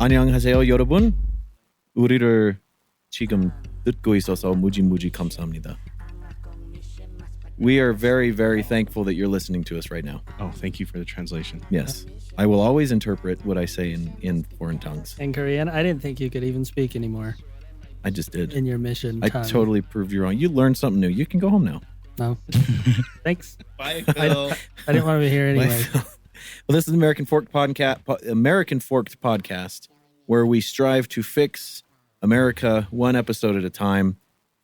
안녕하세요, 여러분. 우리를 지금 듣고 있어서 무지 감사합니다. We are very, very thankful that you're listening to us right now. Oh, thank you for the translation. Yes. I will always interpret what I say in foreign tongues. In Korean, I didn't think you could even speak anymore. I just did. In your mission I tongue. totally proved you wrong. You learned something new. You can go home now. No. Thanks. Bye, Phil. I didn't want to be here anyway. Well, this is the American Forked Podcast, where we strive to fix America one episode at a time.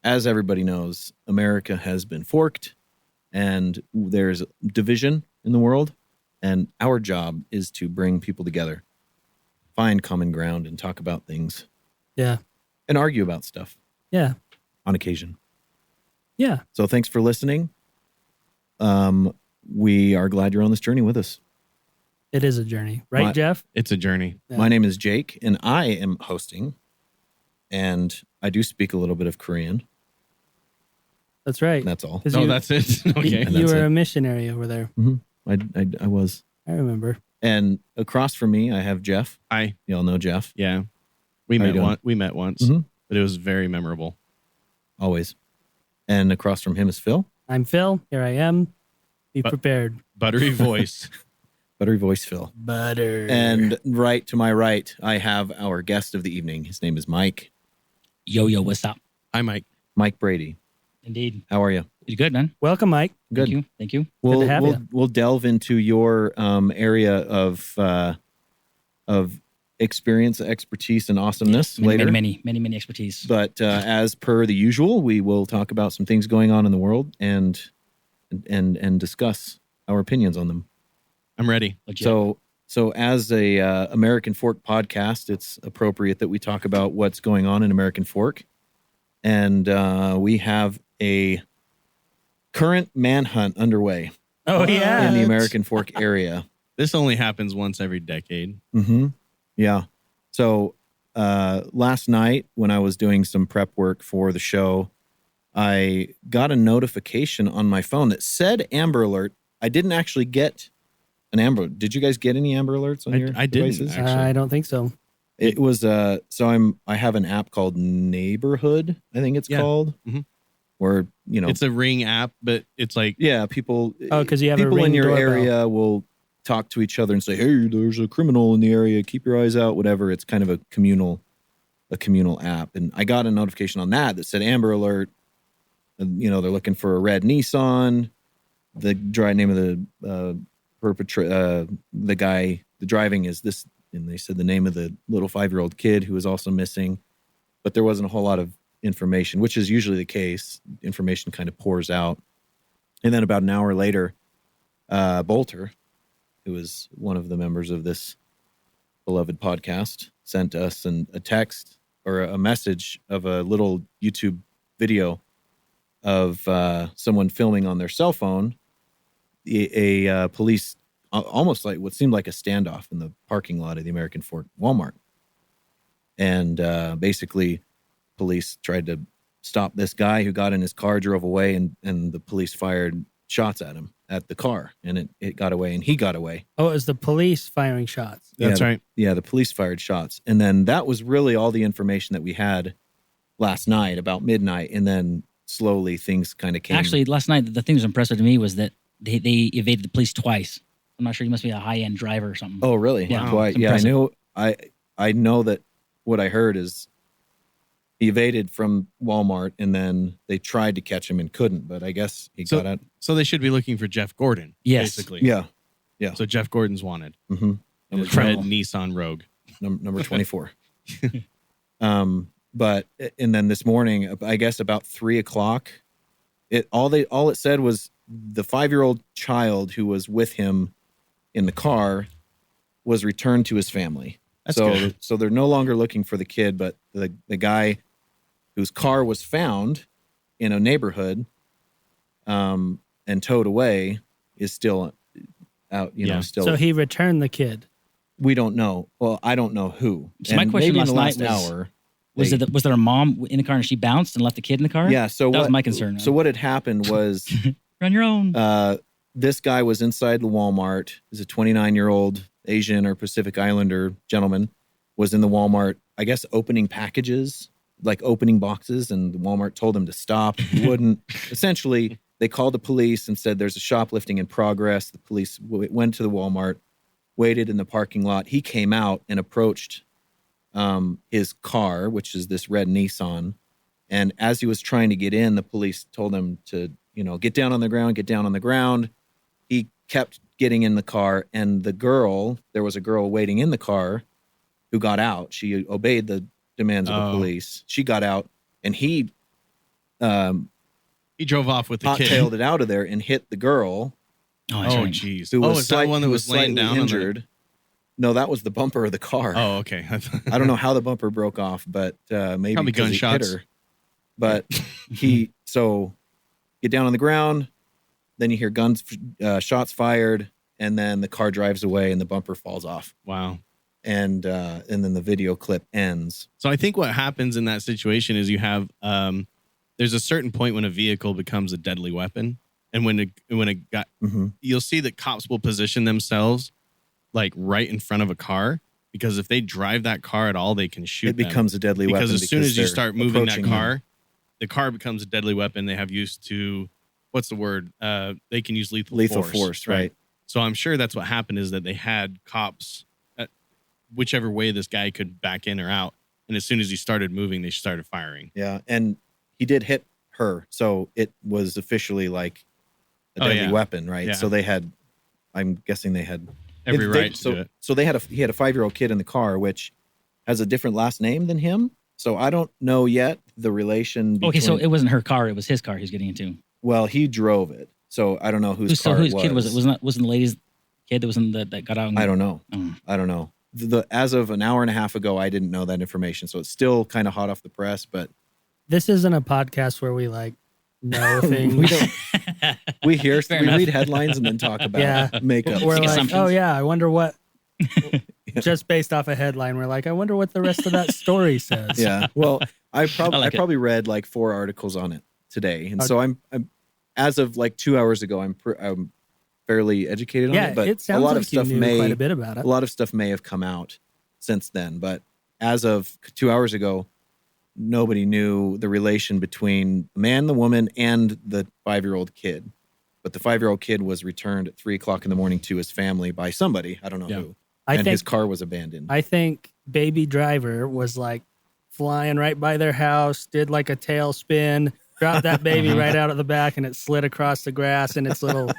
As everybody knows, America has been forked, and there's division in the world, and our job is to bring people together, find common ground, and talk about things. Yeah. And argue about stuff. Yeah. On occasion. Yeah. So thanks for listening. We are glad you're on this journey with us. It is a journey, right, Jeff? It's a journey. Yeah. My name is Jake, and I am hosting, and I do speak a little bit of Korean. That's right. That's all. Oh, that's it. Okay. You were a missionary over there. Mm-hmm. I was. I remember. And across from me, I have Jeff. Hi. Y'all know Jeff. Yeah. We met once, Mm-hmm. but it was very memorable. Always. And across from him is Phil. I'm Phil. Here I am. Be prepared. Buttery voice. Buttery voice Phil. Butter. And right to my right, I have our guest of the evening. His name is Mike. Yo, what's up? Hi, Mike. Mike Brady. Indeed. How are you? You good, man? Welcome, Mike. Good. Thank you. Good to have you. We'll delve into your area of experience, expertise, and awesomeness later. Many expertise. But as per the usual, we will talk about some things going on in the world and discuss our opinions on them. I'm ready. Legit. So as a American Fork podcast, it's appropriate that we talk about what's going on in American Fork. And we have a current manhunt underway. Oh, yeah. In the American Fork area. This only happens once every decade. Mm-hmm. Yeah. So last night when I was doing some prep work for the show, I got a notification on my phone that said Amber Alert. I didn't actually get an Amber. Did you guys get any Amber Alerts on your devices? Actually. I don't think so. It was I have an app called Neighborhood, I think it's called. Mm-hmm. Where, it's a Ring app, but it's like people because you have people a Ring in your doorbell. area will talk to each other and say, "Hey, there's a criminal in the area. Keep your eyes out." Whatever. It's kind of a communal app, and I got a notification on that said Amber Alert. They're looking for a red Nissan. The dry name of the the guy, the driving is this, and they said the name of the little 5-year-old kid who was also missing, but there wasn't a whole lot of information, which is usually the case. Information kind of pours out. And then about an hour later, Bolter, who is one of the members of this beloved podcast, sent us a text or a message of a little YouTube video of someone filming on their cell phone a police, almost like what seemed like a standoff in the parking lot of the American Fork Walmart. And basically, police tried to stop this guy who got in his car, drove away, and the police fired shots at him, at the car, and it got away, and he got away. Oh, it was the police firing shots. That's right. The police fired shots. And then that was really all the information that we had last night, about midnight, and then slowly things kind of came. Actually, last night, the thing that was impressive to me was that they evaded the police twice. I'm not sure. You must be a high-end driver or something. Oh, really? Yeah. Wow. I know that what I heard is he evaded from Walmart, and then they tried to catch him and couldn't, but I guess he got out. So they should be looking for Jeff Gordon, yes. basically. Yeah. So Jeff Gordon's wanted. Mm-hmm. The red Nissan Rogue. Number 24. But, and then this morning, I guess about 3:00, all it said was the 5-year-old child who was with him in the car was returned to his family. That's good. So they're no longer looking for the kid, but the guy whose car was found in a neighborhood and towed away is still out, still. So he returned the kid. We don't know. Well, I don't know who. So my question maybe last in the night last hour. was there a mom in the car and she bounced and left the kid in the car? Yeah. So that was my concern. So what had happened was You're on your own. This guy was inside the Walmart. He's a 29-year-old Asian or Pacific Islander gentleman, was in the Walmart, I guess, opening packages, like opening boxes, and Walmart told him to stop. He wouldn't. Essentially, they called the police and said there's a shoplifting in progress. The police went to the Walmart, waited in the parking lot. He came out and approached his car, which is this red Nissan. And as he was trying to get in, the police told him to, get down on the ground, get down on the ground. He kept getting in the car, and there was a girl waiting in the car who got out. She obeyed the demands of the police. She got out, and he drove off with the kid. Hot-tailed it out of there and hit the girl. Oh, jeez. Is that one that was laying down injured? No, that was the bumper of the car. Oh, okay. I don't know how the bumper broke off, but maybe probably gunshots. He hit her. But so get down on the ground, then you hear shots fired, and then the car drives away and the bumper falls off. Wow. And then the video clip ends. So I think what happens in that situation is you have there's a certain point when a vehicle becomes a deadly weapon, and you'll see that cops will position themselves like right in front of a car, because if they drive that car at all, they can shoot. It becomes a deadly weapon because as soon as you start moving that car, the car becomes a deadly weapon. They have used to what's the word? They can use lethal force, right? So I'm sure that's what happened, is that they had cops whichever way this guy could back in or out. And as soon as he started moving, they started firing. Yeah. And he did hit her. So it was officially like a deadly weapon, right? Yeah. So I'm guessing they had every right to do it. So he had a 5-year-old kid in the car, which has a different last name than him. So I don't know yet the relation between... Okay, so it wasn't her car. It was his car he's getting into. Well, he drove it. So I don't know whose car it was. Whose kid was it? Wasn't the lady's kid that was that got out? I don't know. I don't know. As of an hour and a half ago, I didn't know that information. So it's still kind of hot off the press, but... This isn't a podcast where we know things. We don't. We read headlines and then talk about makeup. We're like, oh yeah, I wonder what... Just based off a headline, we're like, I wonder what the rest of that story says. Yeah. Well, I probably read like 4 articles on it today. And so I'm as of like 2 hours ago, I'm fairly educated on it, but it sounds a lot like of stuff you knew quite a bit about it. A lot of stuff may have come out since then, but as of 2 hours ago, nobody knew the relation between the man, the woman, and the 5-year-old kid. But the 5-year-old kid was returned at 3:00 in the morning to his family by somebody. I don't know who. His car was abandoned. I think baby driver was like flying right by their house, did like a tailspin, dropped that baby right out of the back, and it slid across the grass in its little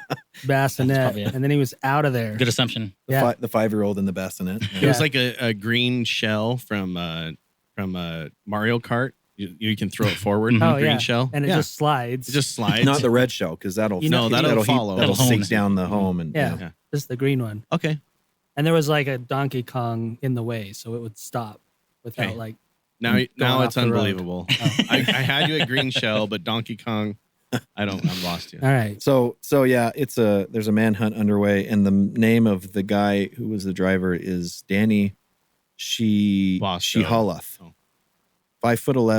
bassinet. And then he was out of there. Good assumption. The 5-year-old in the bassinet. It was like a green shell from Mario Kart. You can throw it forward. Green shell, and it just slides. It just slides. Not the red shell, because that'll follow. That'll sink down the home, and just the green one. Okay. And there was like a Donkey Kong in the way, so it would stop without like. Now it's unbelievable. I had you at green shell, but Donkey Kong, I lost you. All right. So yeah, there's a manhunt underway, and the name of the guy who was the driver is Danny Shihalath. 5'11",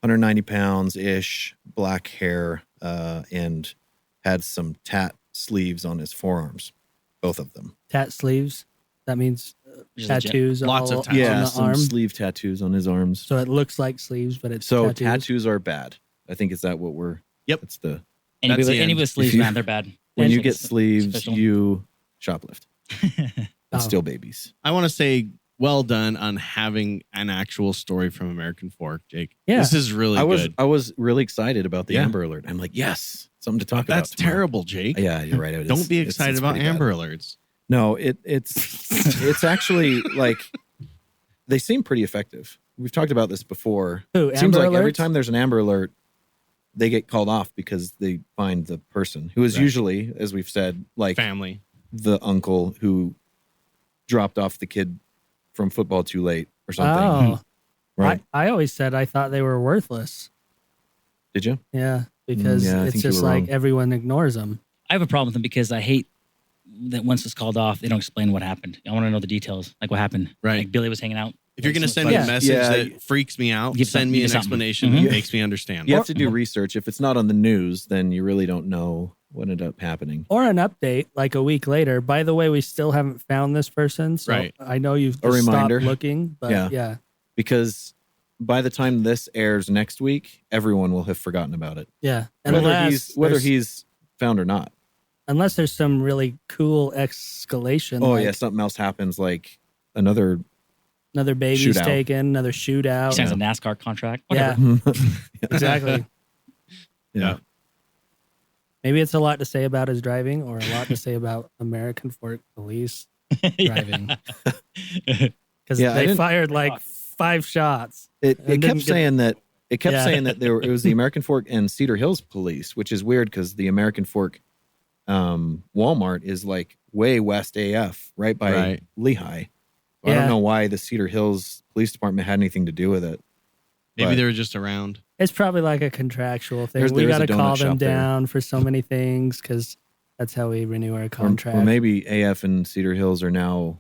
190 pounds ish, black hair, and had some tat sleeves on his forearms, both of them. Tat sleeves. That means tattoos. Lots of tattoos. Yeah, on the some arm. sleeve tattoos on his arms. So it looks like sleeves, but it's tattoos are bad. I think is that what we're. Yep. It's the. Any with sleeves, man, they're bad. When you get sleeves, official. You shoplift. It's still babies. I want to say well done on having an actual story from American Fork, Jake. Yeah. This is really good. I was really excited about the Amber Alert. I'm like, yes, something to talk about. That's terrible, Jake. Yeah, you're right. Don't be excited about Amber Alerts. No, it's actually like they seem pretty effective. We've talked about this before. It seems like Alerts? every time there's an Amber Alert, they get called off because they find the person who is usually, as we've said, like family, the uncle who dropped off the kid from football too late or something. Oh, right. I always said I thought they were worthless. Did you? Yeah, because it's just like everyone ignores them. I have a problem with them because I hate that once it's called off, they don't explain what happened. I want to know the details, like what happened. Right. Like Billy was hanging out. If you're going to send me a message that freaks me out, send me an explanation that makes me understand. You have to do research. If it's not on the news, then you really don't know what ended up happening. Or an update like a week later. By the way, we still haven't found this person. So Right. I know you've A just stopped reminder. looking, but yeah. Because by the time this airs next week, everyone will have forgotten about it. Yeah. Whether he's found or not. Unless there's some really cool escalation. Oh, like yeah. Something else happens, like another baby's shootout. taken, another shootout. Signs a NASCAR contract. Yeah. Whatever. Exactly. Yeah. Maybe it's a lot to say about his driving or a lot to say about American Fork police driving. Because they fired like 5 shots. It kept saying that it was the American Fork and Cedar Hills police, which is weird because the American Fork Walmart is like way west AF, right by Lehigh. I don't know why the Cedar Hills Police Department had anything to do with it. Maybe they were just around. It's probably like a contractual thing. There's We got a to donut call them shop there. down for so many things because that's how we renew our contract. Or maybe AF and Cedar Hills are now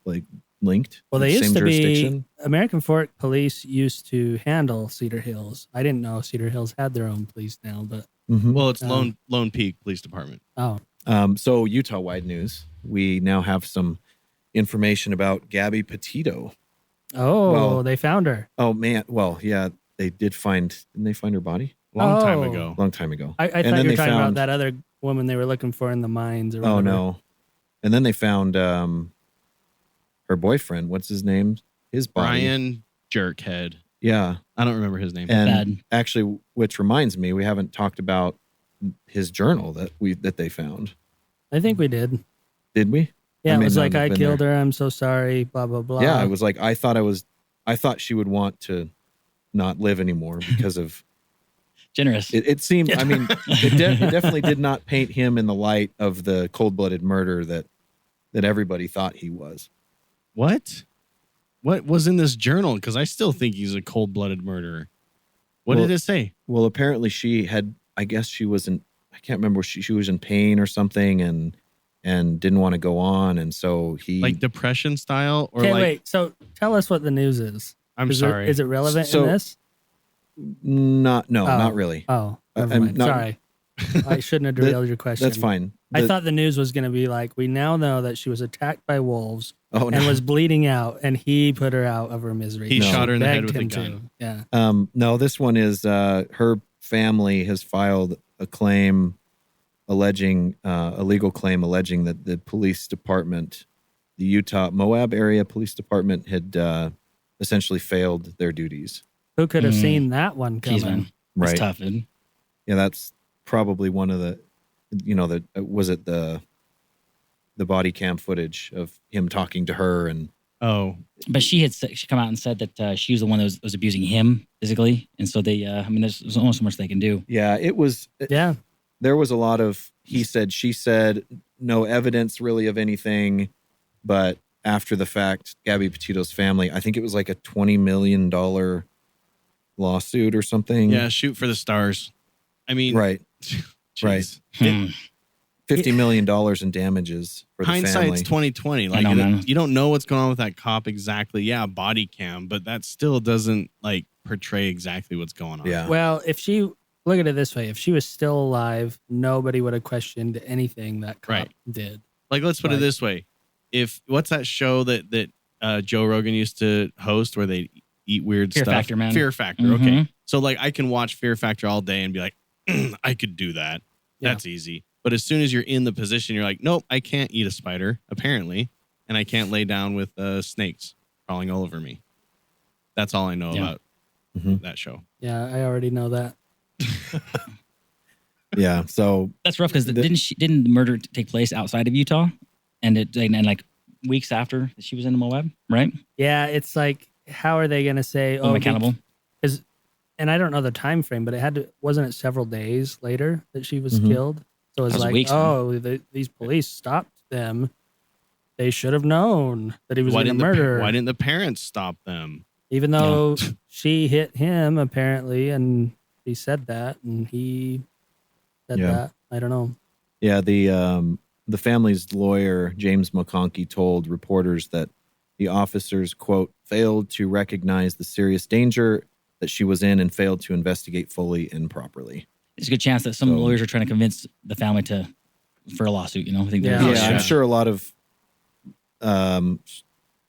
like linked. Well, they used same to jurisdiction. be. American Fork Police used to handle Cedar Hills. I didn't know Cedar Hills had their own police now, but Well, it's Lone Peak Police Department. So Utah-wide news. We now have some information about Gabby Petito. They found her. Oh man. Well, yeah, they didn't they find her body? Long time ago. Long time ago. I thought you were talking about that other woman they were looking for in the mines. Or whatever. No. And then they found her boyfriend. What's his name? His body. Brian Jerkhead. Yeah. I don't remember his name. And actually, which reminds me, we haven't talked about his journal that they found. I think we did. Did we? Yeah, it was like, not I have been killed there. her. I'm so sorry. Blah, blah, blah. Yeah, it was like, I thought she would want to not live anymore because of Generous. it seemed, I mean, it definitely did not paint him in the light of the cold-blooded murder that everybody thought he was. What was in this journal? Because I still think he's a cold-blooded murderer. What did it say? Well, apparently she had, I guess she was I can't remember, she was in pain or something and didn't want to go on. And so he... Like depression style? Or wait. So tell us what the news is. I'm sorry. Is it relevant in this? Not really. Oh, never mind. Sorry. I shouldn't have derailed your question. That's fine. I thought the news was going to be like, we now know that she was attacked by wolves and was bleeding out, and he put her out of her misery. He shot her in the head Begged with a him gun. to. Yeah. No, this one is her family has filed a claim alleging a legal claim alleging that the police department, the Utah Moab area police department, had essentially failed their duties. Who could have seen that one coming? Jeez, man. Right. That's tough, dude. Yeah, that's probably one of the, was it the body cam footage of him talking to her and. Oh, but she come out and said that she was the one that was abusing him physically, and so they. There's only so much they can do. Yeah, it was. Yeah, there was a lot of he said, she said, no evidence really of anything, but after the fact, Gabby Petito's family, I think it was like a $20 million lawsuit or something. yeah, shoot for the stars. I mean, Right. Jeez. $50 million in damages for the Hindsight's family. 2020. I Like know, man. you don't know what's going on with that cop exactly. Yeah, body cam, but that still doesn't like portray exactly what's going on. Yeah. Well, if she look at it this way, if she was still alive, nobody would have questioned anything that cop did. Like, let's put it this way: what's that show that Joe Rogan used to host where they eat weird Fear stuff? Factor, man. Fear Factor. Mhm. Okay, so like I can watch Fear Factor all day and be like, I could do that. Yeah. That's easy. But as soon as you're in the position, you're like, nope, I can't eat a spider, apparently, and I can't lay down with snakes crawling all over me. That's all I know about that show. Yeah, I already know that. Yeah. So That's rough because didn't the murder take place outside of Utah, and like weeks after she was in Moab, right? Yeah, it's like, how are they going to say, I'm accountable. And I don't know the time frame, but wasn't it several days later that she was killed? So it was like, weeks, these police stopped them. They should have known that he was going to murder. Why didn't the parents stop them? Even though she hit him, apparently, and he said that, and he said that. I don't know. yeah, the family's lawyer, James McConkey, told reporters that the officers, quote, failed to recognize the serious danger that she was in and failed to investigate fully and properly. There's a good chance that some lawyers are trying to convince the family for a lawsuit. I think I'm sure a lot of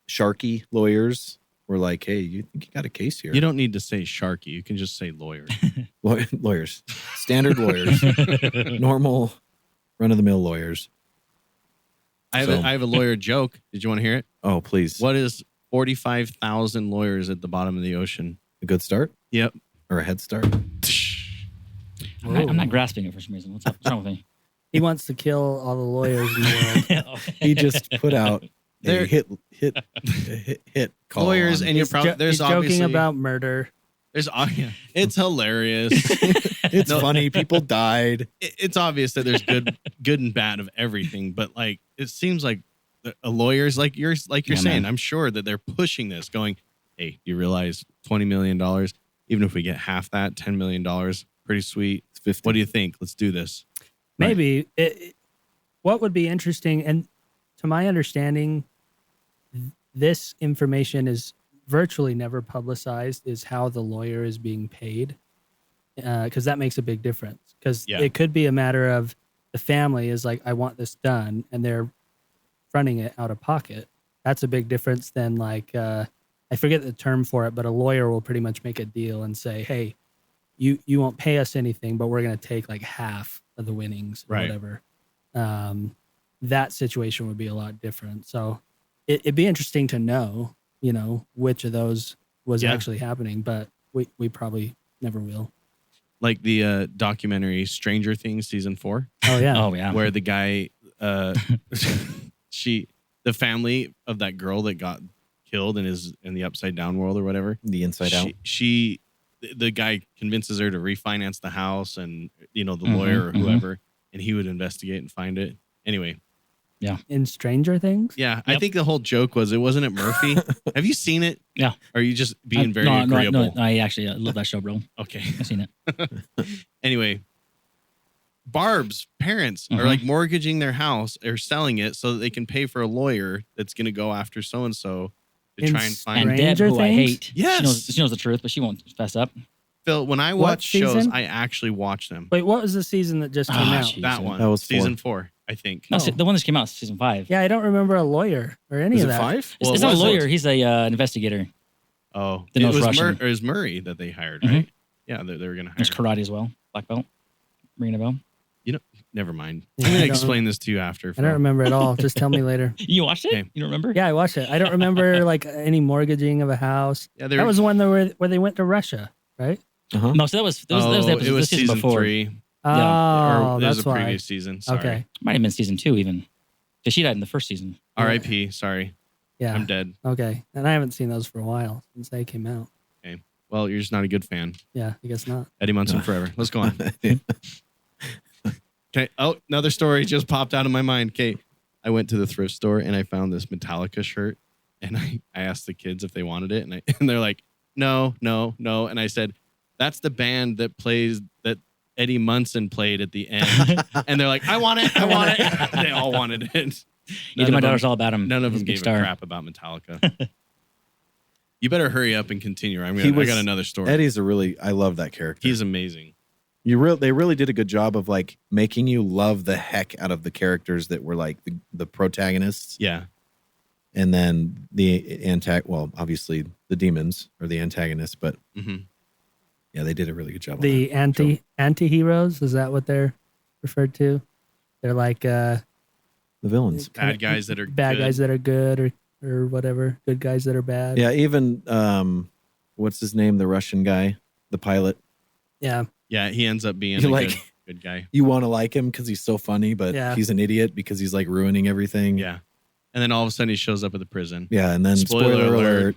sharky lawyers were like, "Hey, you think you got a case here?" You don't need to say sharky. You can just say lawyer. Lawyers, standard lawyers, normal, run-of-the-mill lawyers. I have a lawyer joke. Did you want to hear it? Oh, please. What is 45,000 lawyers at the bottom of the ocean? A good start? Yep. Or a head start? I'm not grasping it for some reason. What's wrong with me? He wants to kill all the lawyers in the world. He just put out a hit call. Lawyers, and you're probably he's joking about murder. It's hilarious. It's funny. People died. It's obvious that there's good and bad of everything, but like it seems like a lawyer's like you're saying. Man. I'm sure that they're pushing this, going, "Hey, you realize $20 million? Even if we get half that, $10 million, pretty sweet. It's 50. What do you think? Let's do this." Maybe what would be interesting, and to my understanding, this information is virtually never publicized, is how the lawyer is being paid, because that makes a big difference. Because it could be a matter of the family is like, "I want this done," and they're fronting it out of pocket. That's a big difference than like I forget the term for it, but a lawyer will pretty much make a deal and say, "Hey, you won't pay us anything, but we're going to take like half of the winnings or whatever." That situation would be a lot different. So it'd be interesting to know, which of those was actually happening, but we probably never will. Like the documentary Stranger Things season 4. Oh yeah. Oh yeah. Where the guy, the family of that girl that got killed and is in the upside down world or whatever. The inside out. The guy convinces her to refinance the house, and the lawyer or whoever, and he would investigate and find it. Anyway. Yeah. In Stranger Things? Yeah. Yep. I think the whole joke wasn't it Murphy? Have you seen it? Yeah. Or are you just being very agreeable? No, I actually love that show, bro. Okay. I've seen it. Anyway, Barb's parents are like mortgaging their house or selling it so that they can pay for a lawyer that's going to go after so-and-so to try and find. And Deb, who I hate. Yes. She knows the truth, but she won't fess up. Phil, when I watch shows, I actually watch them. Wait, what was the season that just came out? Geez, that one. That was season 4, I think. No, the one that came out season 5. Yeah, I don't remember a lawyer or any of that. 5? Well, it's not a lawyer. He's a investigator. Oh, it was Murray that they hired, right? Yeah, they were going to hire. There's karate as well. Black belt. Ringing a bell. Never mind. Yeah, I'm going to explain this to you after. I don't remember at all. Just tell me later. You watched it? Okay. You don't remember? Yeah, I watched it. I don't remember like any mortgaging of a house. Yeah, that was the one where they went to Russia, right? Uh-huh. No, so that was the episode, it was season before. 3. Oh, Or that's a why. previous season. Sorry. Okay. Might have been season 2 even. Because she died in the first season. R.I.P. Sorry. Yeah. I'm dead. Okay. And I haven't seen those for a while since they came out. Okay. Well, you're just not a good fan. Yeah, I guess not. Eddie Munson forever. Let's go on. Okay. Oh, another story just popped out of my mind. Okay. I went to the thrift store and I found this Metallica shirt, and I asked the kids if they wanted it, and they're like, no. And I said, that's the band that Eddie Munson played at the end. And they're like, I want it. They all wanted it. My daughter's all about him. None of them gave a crap about Metallica. You better hurry up and continue. I got another story. Eddie's I love that character. He's amazing. They really did a good job of like making you love the heck out of the characters that were like the protagonists. Yeah. And then obviously the demons are the antagonists, but yeah, they did a really good job. The anti-heroes, is that what they're referred to? They're like the villains. Bad guys that are bad good. guys that are good or whatever. Good guys that are bad. Yeah, even what's his name? The Russian guy, the pilot. Yeah. Yeah, he ends up being a good guy. You want to like him because he's so funny, but he's an idiot because he's like ruining everything. Yeah. And then all of a sudden he shows up at the prison. Yeah, and then spoiler alert.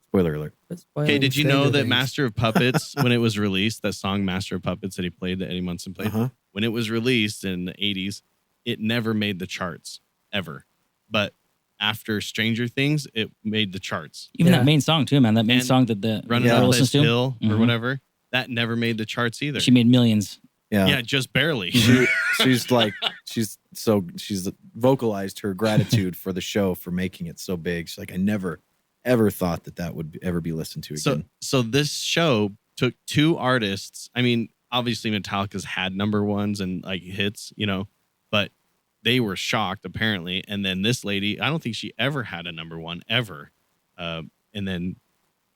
Spoiler alert. Okay, did you know that Master of Puppets, when it was released, that song Master of Puppets that he played, that Eddie Munson played, when it was released in the 80s, it never made the charts, ever. But after Stranger Things, it made the charts. Even that main song too, man. That main song that the Running Up This Hill or whatever, that never made the charts either. She made millions. Yeah, just barely. She's vocalized her gratitude for the show for making it so big. She's like, I never ever thought that would ever be listened to again. So this show took two artists. I mean, obviously Metallica's had number ones and like hits, but they were shocked apparently. And then this lady, I don't think she ever had a number one ever. And then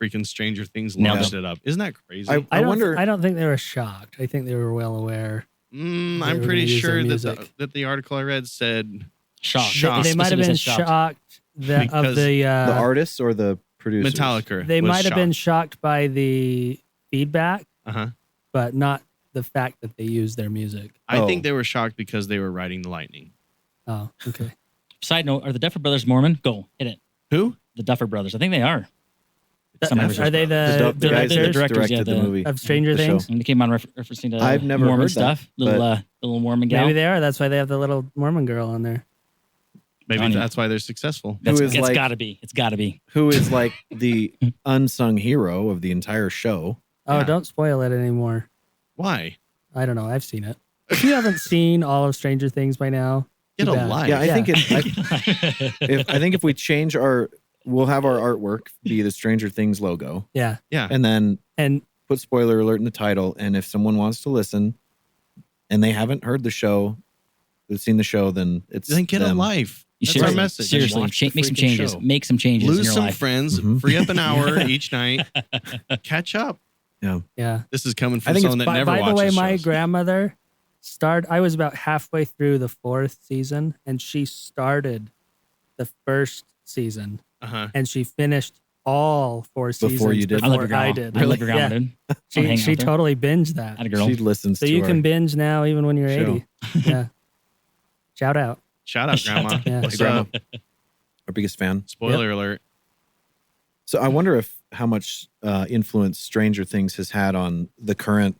freaking Stranger Things launched it up. Isn't that crazy? I wonder. I don't think they were shocked. I think they were well aware. I'm pretty sure that the article I read said shocked. They might have been shocked the artists or the producers. Metallica. They might have been shocked by the feedback, but not the fact that they used their music. I think they were shocked because they were riding the lightning. Oh, okay. Side note: are the Duffer Brothers Mormon? Go hit it. Who? The Duffer Brothers. I think they are. Are they the guys that directors directed the movie of Stranger Things? And they came on referencing to I've never Mormon heard stuff. That, little Mormon gal. Maybe they are. That's why they have the little Mormon girl on there. Maybe that's why they're successful. It's got to be. It's got to be. Who is like the unsung hero of the entire show. Oh, don't spoil it anymore. Why? I don't know. I've seen it. If you haven't seen all of Stranger Things by now, get a life. Yeah, I think if we change we'll have our artwork be the Stranger Things logo. Yeah. And then put spoiler alert in the title. And if someone wants to listen and they haven't heard the show, they've seen the show, then get them. a life. That's our message. Seriously, make some changes. Make some changes. Lose in your some life. friends. Free up an hour each night. Catch up. Yeah. This is coming from someone that never watches By the way, shows. my grandmother I was about halfway through the 4th season, and she started the 1st season, and she finished all 4 seasons before you did. before I did. I love your grandma, dude. She totally binged that. Had a girl. She listens So to you our can binge now even when you're show. 80. Yeah. Shout out. Shout out, Grandma. Yeah. What's Grandma. up? Our biggest fan. Spoiler alert. So I wonder how much influence Stranger Things has had on the current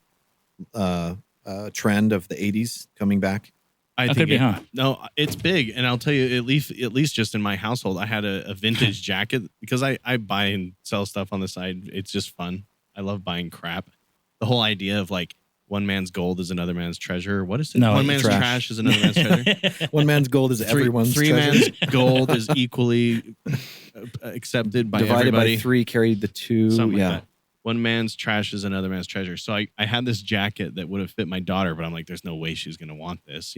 trend of the 80s coming back. I think no, it's big, and I'll tell you, at least just in my household, I had a vintage jacket because I buy and sell stuff on the side. It's just fun. I love buying crap. The whole idea of like one man's gold is another man's treasure. What is it? No, one man's trash is another man's treasure. One man's gold is everyone's three treasure. man's gold is equally accepted by divided everybody. by 3, carried the 2. Something yeah. like that. One man's trash is another man's treasure. So I had this jacket that would have fit my daughter, but I'm like, there's no way she's gonna want this,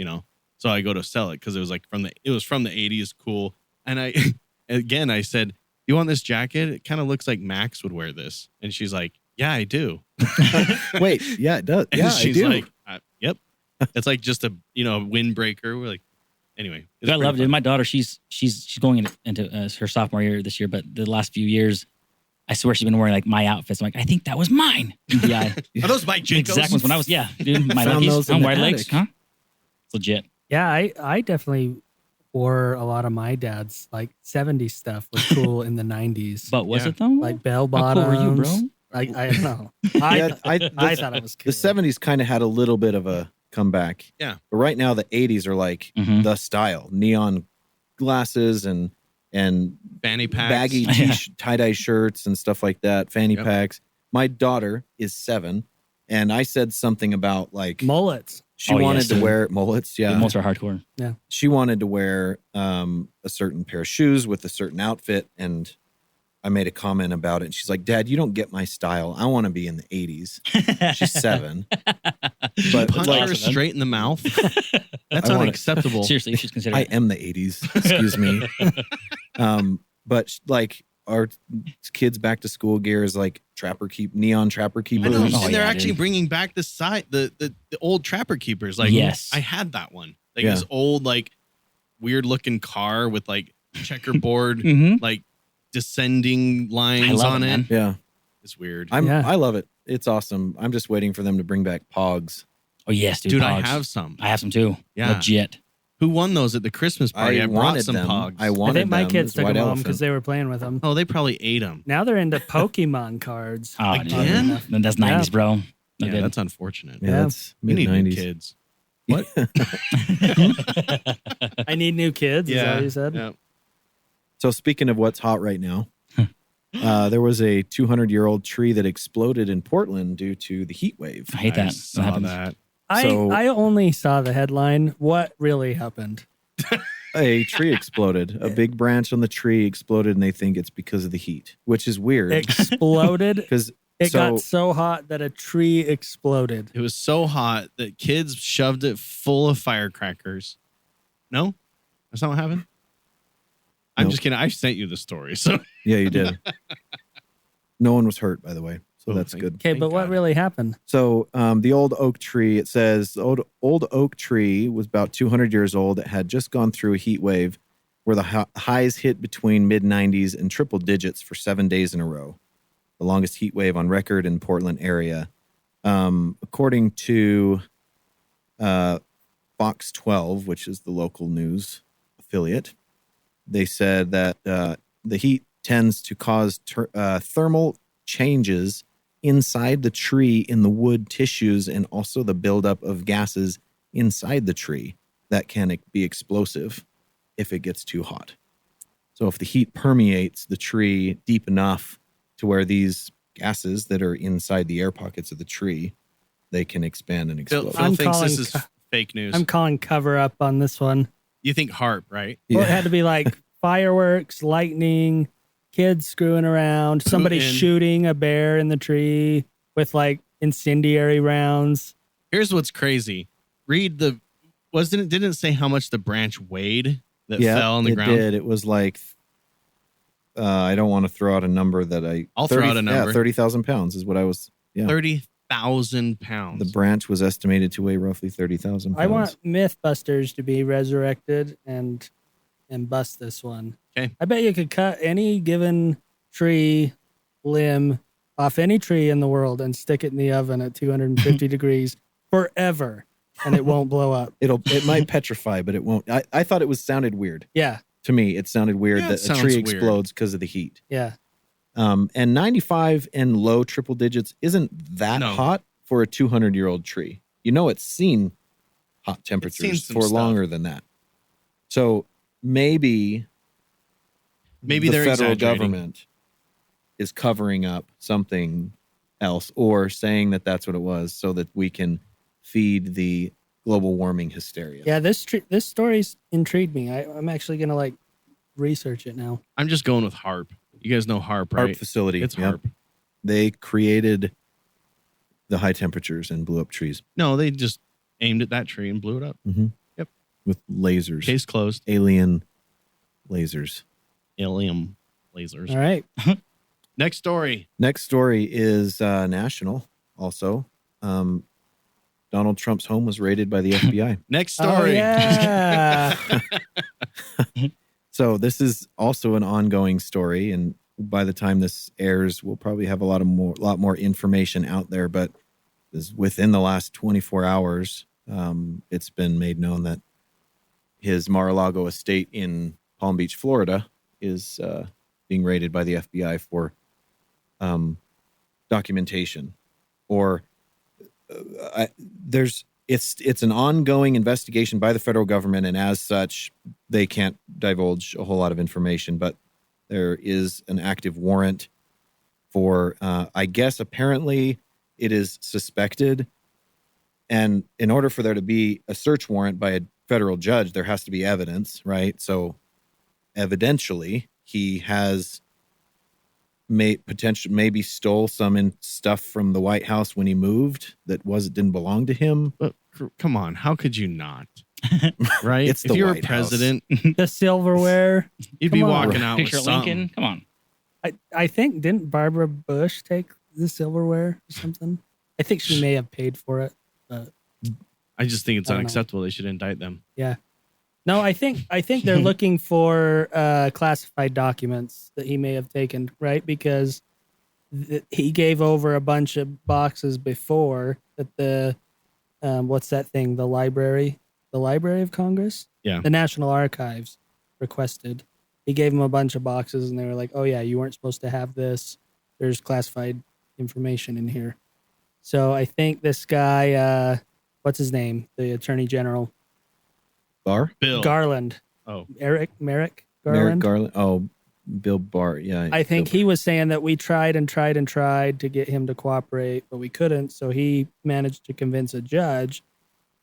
So I go to sell it because it was like from the 80s, cool. And I said, "You want this jacket? It kind of looks like Max would wear this." And she's like, "Yeah, I do." Wait, yeah, it does. And Yeah, she's I do. like, "Yep." It's like just a windbreaker. We're like, anyway. I loved it. My daughter, she's going into her sophomore year this year, but the last few years, I swear she's been wearing like my outfits. I'm like, I think that was mine. Yeah, Are those Mike Jacobs? exact ones when I was dude, my Found those Luckies in the on wide legs, attic. huh? It's legit. Yeah, I definitely wore a lot of my dad's like 70s stuff was cool in the 90s. But was Yeah. it though? Like bell bottoms. How cool were you, bro? I don't know. I thought it was cool. The 70s kind of had a little bit of a comeback. Yeah. But right now the 80s are like the style. Neon glasses and Fanny packs. baggy tie-dye shirts and stuff like that, fanny packs. My daughter is 7, and I said something about like mullets. she wanted to wear mullets. Yeah. Most are hardcore. Yeah. She wanted to wear a certain pair of shoes with a certain outfit, and I made a comment about it. And she's like, "Dad, you don't get my style. I want to be in the 80s." She's 7. But punch like, her straight in the mouth. That's I wanna- unacceptable. Seriously, you should consider I it. am the 80s. Excuse me. But like our kids' back to school gear is like neon trapper I keepers. know, Oh, and they're yeah, actually dude. bringing back the old trapper keepers. Like, Yes. I had that one. Like Yeah. this old, like weird looking car with like checkerboard, Mhm. like descending I lines love on it, it. man. Yeah, It's weird. I love it. It's awesome. I'm just waiting for them to bring back Pogs. Oh yes, dude. Dude, Pogs. I have some. I have some too. Yeah. Legit. Who won those at the Christmas party? I brought wanted some them. Pogs. I I wanted think my them. kids It's took White them home Elephant. because they were playing with them. Oh, they probably ate them. Now they're into Pokemon cards. Oh, Again? dude. Then that's 90s, bro. No Yeah, good. that's unfortunate. Yeah, Yeah. that's We need mid new 90s. kids. What? I need new kids. Is that what you said? Yeah. So speaking of what's hot right now, there was a 200-year-old tree that exploded in Portland due to the heat wave. I hate that. I That saw happens. that. I only saw the headline. What really happened? A tree exploded. A big branch on the tree exploded, and they think it's because of the heat, which is weird Exploded. because It got so hot that a tree exploded. It was so hot that kids shoved it full of firecrackers. No? That's not what happened? I'm just kidding. I sent you the story. So yeah, you did. No one was hurt, by the way. So that's good. Okay, but what really happened? So the old oak tree, it says the old oak tree was about 200 years old. It had just gone through a heat wave where the highs hit between mid-90s and triple digits for 7 days in a row. The longest heat wave on record in Portland area. According to Fox 12, which is the local news affiliate, they said that the heat tends to cause thermal changes inside the tree in the wood tissues and also the buildup of gases inside the tree that can be explosive if it gets too hot. So if the heat permeates the tree deep enough to where these gases that are inside the air pockets of the tree, they can expand and explode. Phil thinks this is fake news. I'm calling cover up on this one. You think HARP, right? Yeah. Well, it had to be like fireworks, lightning, kids screwing around, somebody shooting a bear in the tree with like incendiary rounds. Here's what's crazy. Didn't it say how much the branch weighed that fell on the ground? It did. It was like, I don't want to throw out a number I'll throw out a number. Yeah, 30,000 pounds is what I was. Yeah. 30,000 pounds. The branch was estimated to weigh roughly 30,000 pounds. I want Mythbusters to be resurrected and bust this one. Okay. I bet you could cut any given tree limb off any tree in the world and stick it in the oven at 250 degrees forever, and it won't blow up. It might petrify, but it won't. I thought it sounded weird. Yeah. To me, it sounded weird that a tree explodes because of the heat. Yeah. And 95 and low triple digits isn't that hot for a 200-year-old tree. You know, it's seen hot temperatures for longer than that. So maybe the federal government is covering up something else or saying that that's what it was so that we can feed the global warming hysteria. Yeah, this story's intrigued me. I'm actually going to research it now. I'm just going with HARP. You guys know HARP, right? HARP facility. It's HARP. They created the high temperatures and blew up trees. No, they just aimed at that tree and blew it up. Mm-hmm. Yep. With lasers. Case closed. Alien lasers. Alien lasers. All right. Next story. Next story is national also. Donald Trump's home was raided by the FBI. Next story. Oh, yeah. So this is also an ongoing story, and by the time this airs, we'll probably have a lot more information out there. But within the last 24 hours, it's been made known that his Mar-a-Lago estate in Palm Beach, Florida, is being raided by the FBI for documentation, or it's an ongoing investigation by the federal government, and as such, they can't divulge a whole lot of information. But there is an active warrant for, I guess, apparently it is suspected, and in order for there to be a search warrant by a federal judge, there has to be evidence, right? So, evidentially, he has maybe stole some stuff from the White House when he moved that didn't belong to him. But come on, how could you not? Right? It's if the you're White a president, the silverware, you'd be walking out with Picture something. Lincoln. Come on. I think, didn't Barbara Bush take the silverware or something? I think she may have paid for it, but I just think it's I don't unacceptable. They should indict them. Yeah. No, I think they're looking for classified documents that he may have taken, right? Because he gave over a bunch of boxes before that the what's that thing? The Library of Congress? Yeah. The National Archives requested. He gave them a bunch of boxes, and they were like, "Oh yeah, you weren't supposed to have this. There's classified information in here." So I think this guy, what's his name? The Attorney General. Bill Garland. Oh, Merrick Garland. Merrick Garland. Oh, Bill Barr. Yeah. I think he was saying that we tried to get him to cooperate, but we couldn't. So he managed to convince a judge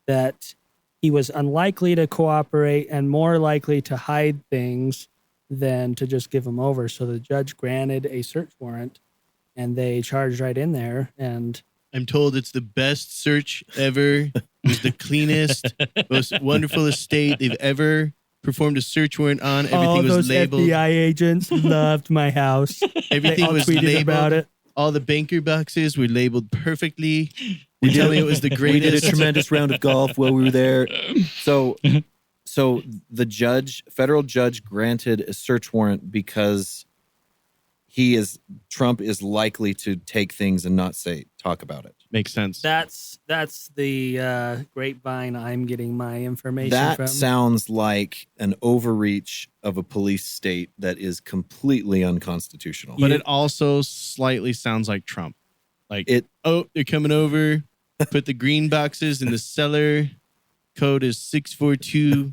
that he was unlikely to cooperate and more likely to hide things than to just give him over. So the judge granted a search warrant and they charged right in there. And I'm told it's the best search ever. It was the cleanest, most wonderful estate they've ever performed a search warrant on. Everything all was those labeled. FBI agents loved my house. Everything all was tweeted labeled. about it. All the banker boxes were labeled perfectly. They tell me it was the We greatest. did a tremendous round of golf while we were there. So the federal judge granted a search warrant because Trump is likely to take things and not talk about it. Makes sense. That's the grapevine I'm getting my information That from. sounds like an overreach of a police state that is completely unconstitutional. But it also slightly sounds like Trump. Like, It- they're coming over. Put the green boxes in the cellar. Code is 642.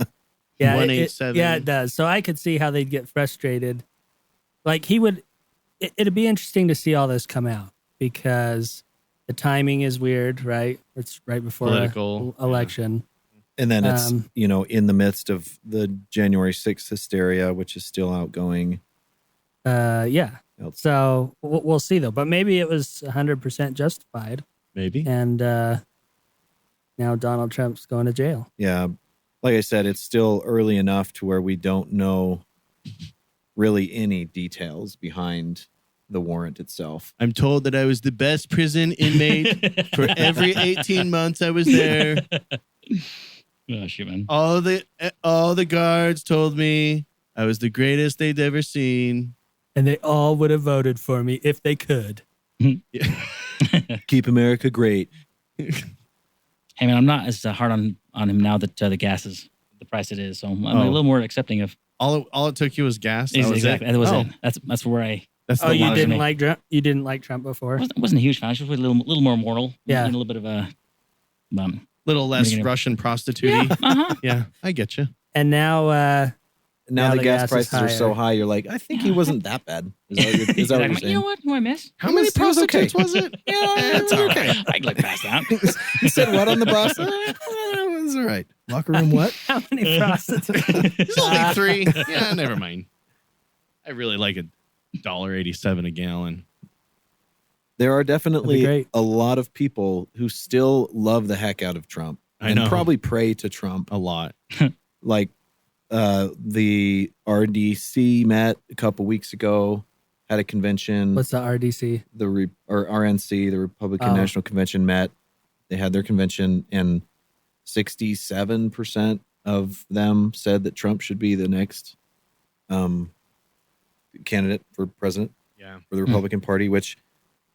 Yeah, 187. Yeah, it does. So I could see how they'd get frustrated. Like it'd be interesting to see all this come out because the timing is weird, right? It's right before Political, election. And then it's, in the midst of the January 6th hysteria, which is still outgoing. Yeah. Yep. So we'll see though. But maybe it was 100% justified. Maybe. And now Donald Trump's going to jail. Yeah. Like I said, it's still early enough to where we don't know really any details behind the warrant itself. I'm told that I was the best prison inmate for every 18 months I was there. Oh, shit, man. All the guards told me I was the greatest they'd ever seen. And they all would have voted for me if they could. Keep America great. Hey, man, I'm not as hard on him now that the gas is the price it is. So I'm a little more accepting of. All it took you was gas. That was exactly. it? That was Oh, it. That's where I. That's Oh, the you line. didn't like Trump? You didn't like Trump before? wasn't a huge fan. I was just a little more moral. Yeah. A little bit of a. Little less Negative. Russian prostitute. Uh-huh. Yeah, I get you. And now Now the the gas gas is prices are so higher. high, you're like, I think he wasn't that bad. Is that what you're Exactly. saying? You know what? Who I miss? How many It was okay. prostitutes was it? It's okay. I can look past that. He said what on the bus? It was all right. Locker room what? how many prostitutes? There's only 3. Yeah, never mind. I really like $1.87 a gallon. There are That'd be definitely great. a lot of people who still love the heck out of Trump. I and know. probably pray to Trump. A lot. Like the RDC met a couple weeks ago, had a convention. What's the RDC? Or RNC, the Republican Oh. National Convention met. They had their convention, and 67% of them said that Trump should be the next candidate for president Yeah. for the Republican Party, which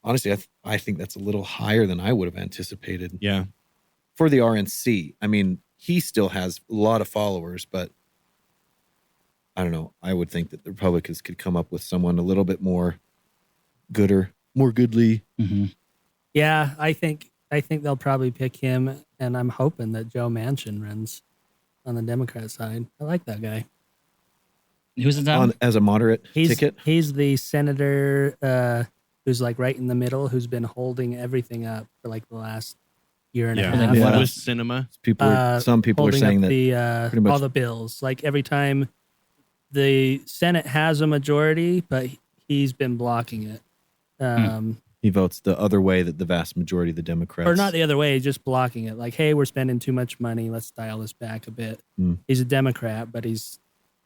honestly, I think that's a little higher than I would have anticipated. Yeah. For the RNC, I mean, he still has a lot of followers, but I don't know. I would think that the Republicans could come up with someone a little bit more more goodly. Mm-hmm. Yeah, I think they'll probably pick him, and I'm hoping that Joe Manchin runs on the Democrat side. I like that guy. Who's in town? As a moderate He's ticket. he's the senator who's like right in the middle, who's been holding everything up for like the last year and a Yeah. half. Yeah. With cinema. Some people are Holding saying up that the pretty much- all the bills. Like every time the Senate has a majority, but he's been blocking it. he votes the other way that the vast majority of the Democrats. Or not the other way, just blocking it. Like, hey, we're spending too much money. Let's dial this back a bit. Mm. He's a Democrat, but he's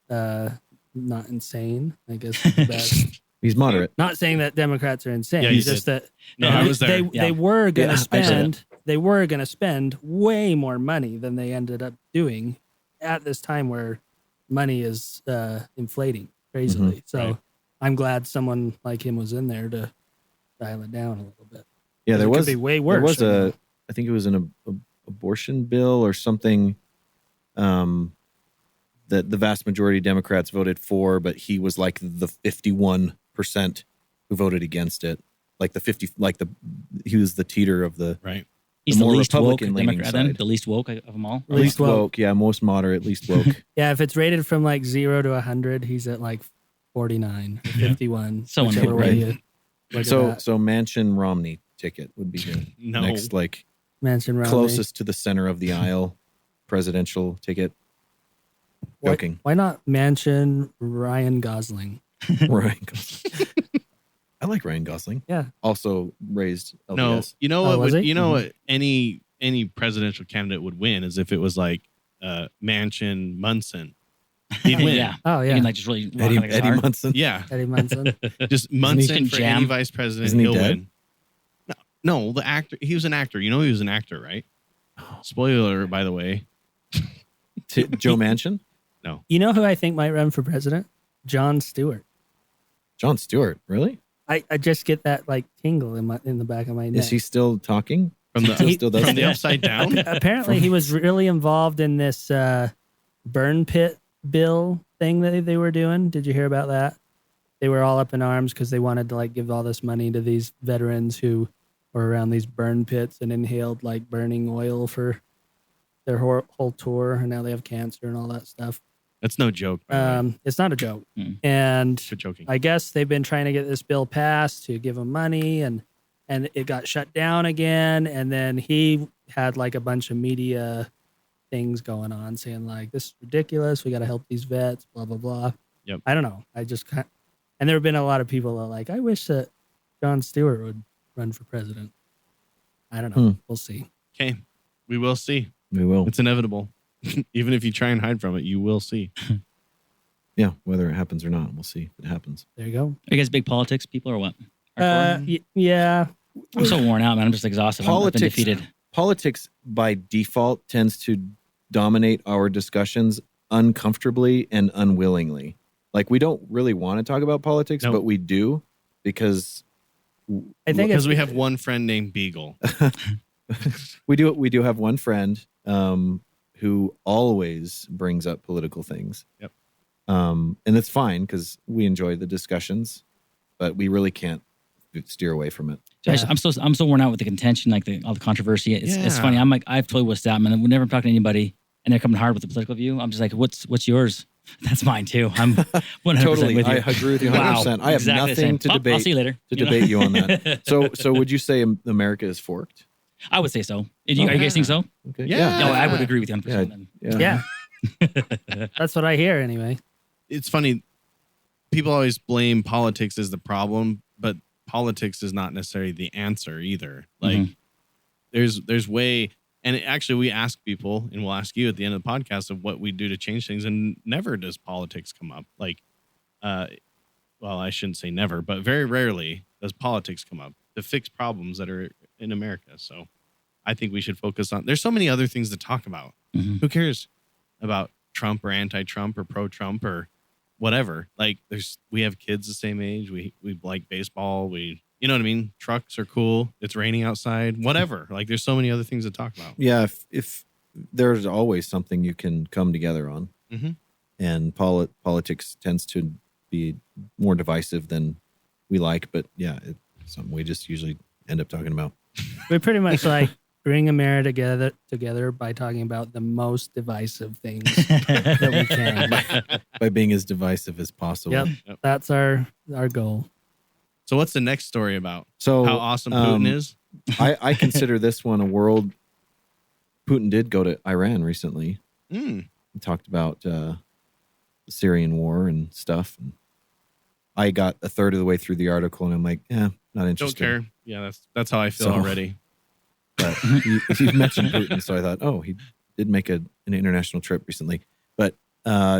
not insane, I guess is the best. He's moderate. Not saying that Democrats are insane. Yeah, It's you just that No, I was there. they were going Yeah, to I said spend they were going to spend way more money than they ended up doing at this time where money is inflating crazily. So Right. I'm glad someone like him was in there to dial it down a little bit. Yeah, there It could was be way worse. There was right now. I think it was an abortion bill or something that the vast majority of Democrats voted for, but he was like the 51% who voted against it. Like he was the teeter of the Right. He's the the more least woke Republican-leaning Democrat, then side. the least woke of them all. least woke. Yeah, most moderate, least woke. Yeah, if it's rated from like 0 to 100, he's at like 49 or 51. So whichever way right. you look so at that. Manchin Romney ticket would be the No. next like Manchin Romney. closest to the center of the aisle presidential ticket. Why- Joking. Why not Manchin Ryan Gosling? Right. I like Ryan Gosling. Yeah. Also raised LDS. No, you know Oh, what? was he? You know what? Any presidential candidate would win is if it was like Manchin Munson. He'd win. Yeah. Oh, You yeah. can like just really rock Eddie, on the Eddie guitar. Munson. Yeah, Eddie Munson. just he Munson can for jam? any vice president. Isn't he He'll dead? win. No, the actor. He was an actor. You know, he was an actor, right? Spoiler, by the way. Joe Manchin? You know who I think might run for president? Jon Stewart. Jon Stewart, really? I just get that like tingle in the back of my neck. Is he still talking? From the Still does from the that? upside down. Apparently, he was really involved in this burn pit bill thing that they were doing. Did you hear about that? They were all up in arms because they wanted to like give all this money to these veterans who were around these burn pits and inhaled like burning oil for their whole tour, and now they have cancer and all that stuff. That's no joke. by the way. It's not a joke, Mm. and Quit joking. I guess they've been trying to get this bill passed to give them money, and it got shut down again. And then he had like a bunch of media things going on saying like, this is ridiculous. We got to help these vets, blah, blah, blah. Yep. I don't know. And there have been a lot of people that are like, I wish that Jon Stewart would run for president. I don't know. We'll see. Okay, we will see. We will. It's inevitable. Even if you try and hide from it, you will see. Yeah, whether it happens or not, we'll see if it happens. There you go. Are you guys big politics people or what? Hardcore? Yeah. I'm so worn out, man. I'm just exhausted. I've been Politics, defeated. politics by default tends to dominate our discussions uncomfortably and unwillingly. Like we don't really want to talk about politics, Nope. but we do because I think Because we have one friend named Beagle. we do have one friend who always brings up political things. Yep. And it's fine because we enjoy the discussions, but we really can't steer away from it. I'm so worn out with the contention, like all the controversy. It's Yeah. funny. I'm like, I've totally wussed out, man. We're never talking to anybody, and they're coming hard with the political view. I'm just like, what's yours? That's mine too. I'm 100% Totally, with you. I agree with you 100%. I have Exactly the nothing same. to I'll debate see you later. to debate you on that. So would you say America is forked? I would say so. Are you guys think so? Okay. Yeah. No, I would agree with you 100%. Yeah. Yeah. That's what I hear anyway. It's funny. People always blame politics as the problem, but politics is not necessarily the answer either. Like there's way, and actually we ask people, and we'll ask you at the end of the podcast of what we do to change things, and never does politics come up. Like, well, I shouldn't say never, but very rarely does politics come up to fix problems that are in America. So I think we should focus on, there's so many other things to talk about. Who cares about Trump or anti-Trump or pro-Trump or whatever? Like we have kids the same age. We like baseball. You know what I mean? Trucks are cool. It's raining outside, whatever. Like there's so many other things to talk about. Yeah. If there's always something you can come together on, and politics tends to be more divisive than we like, but yeah, it's something we just usually end up talking about. We pretty much like bring America together by talking about the most divisive things that we can. By being as divisive as possible. Yep. That's our goal. So what's the next story about? So How awesome Putin is? I consider this one a world. Putin did go to Iran recently. Mm. He talked about the Syrian war and stuff. And I got a third of the way through the article, and I'm like, not Don't interested. care. Yeah, that's how I feel So- already. But you mentioned Putin, so I thought, oh, he did make an international trip recently. But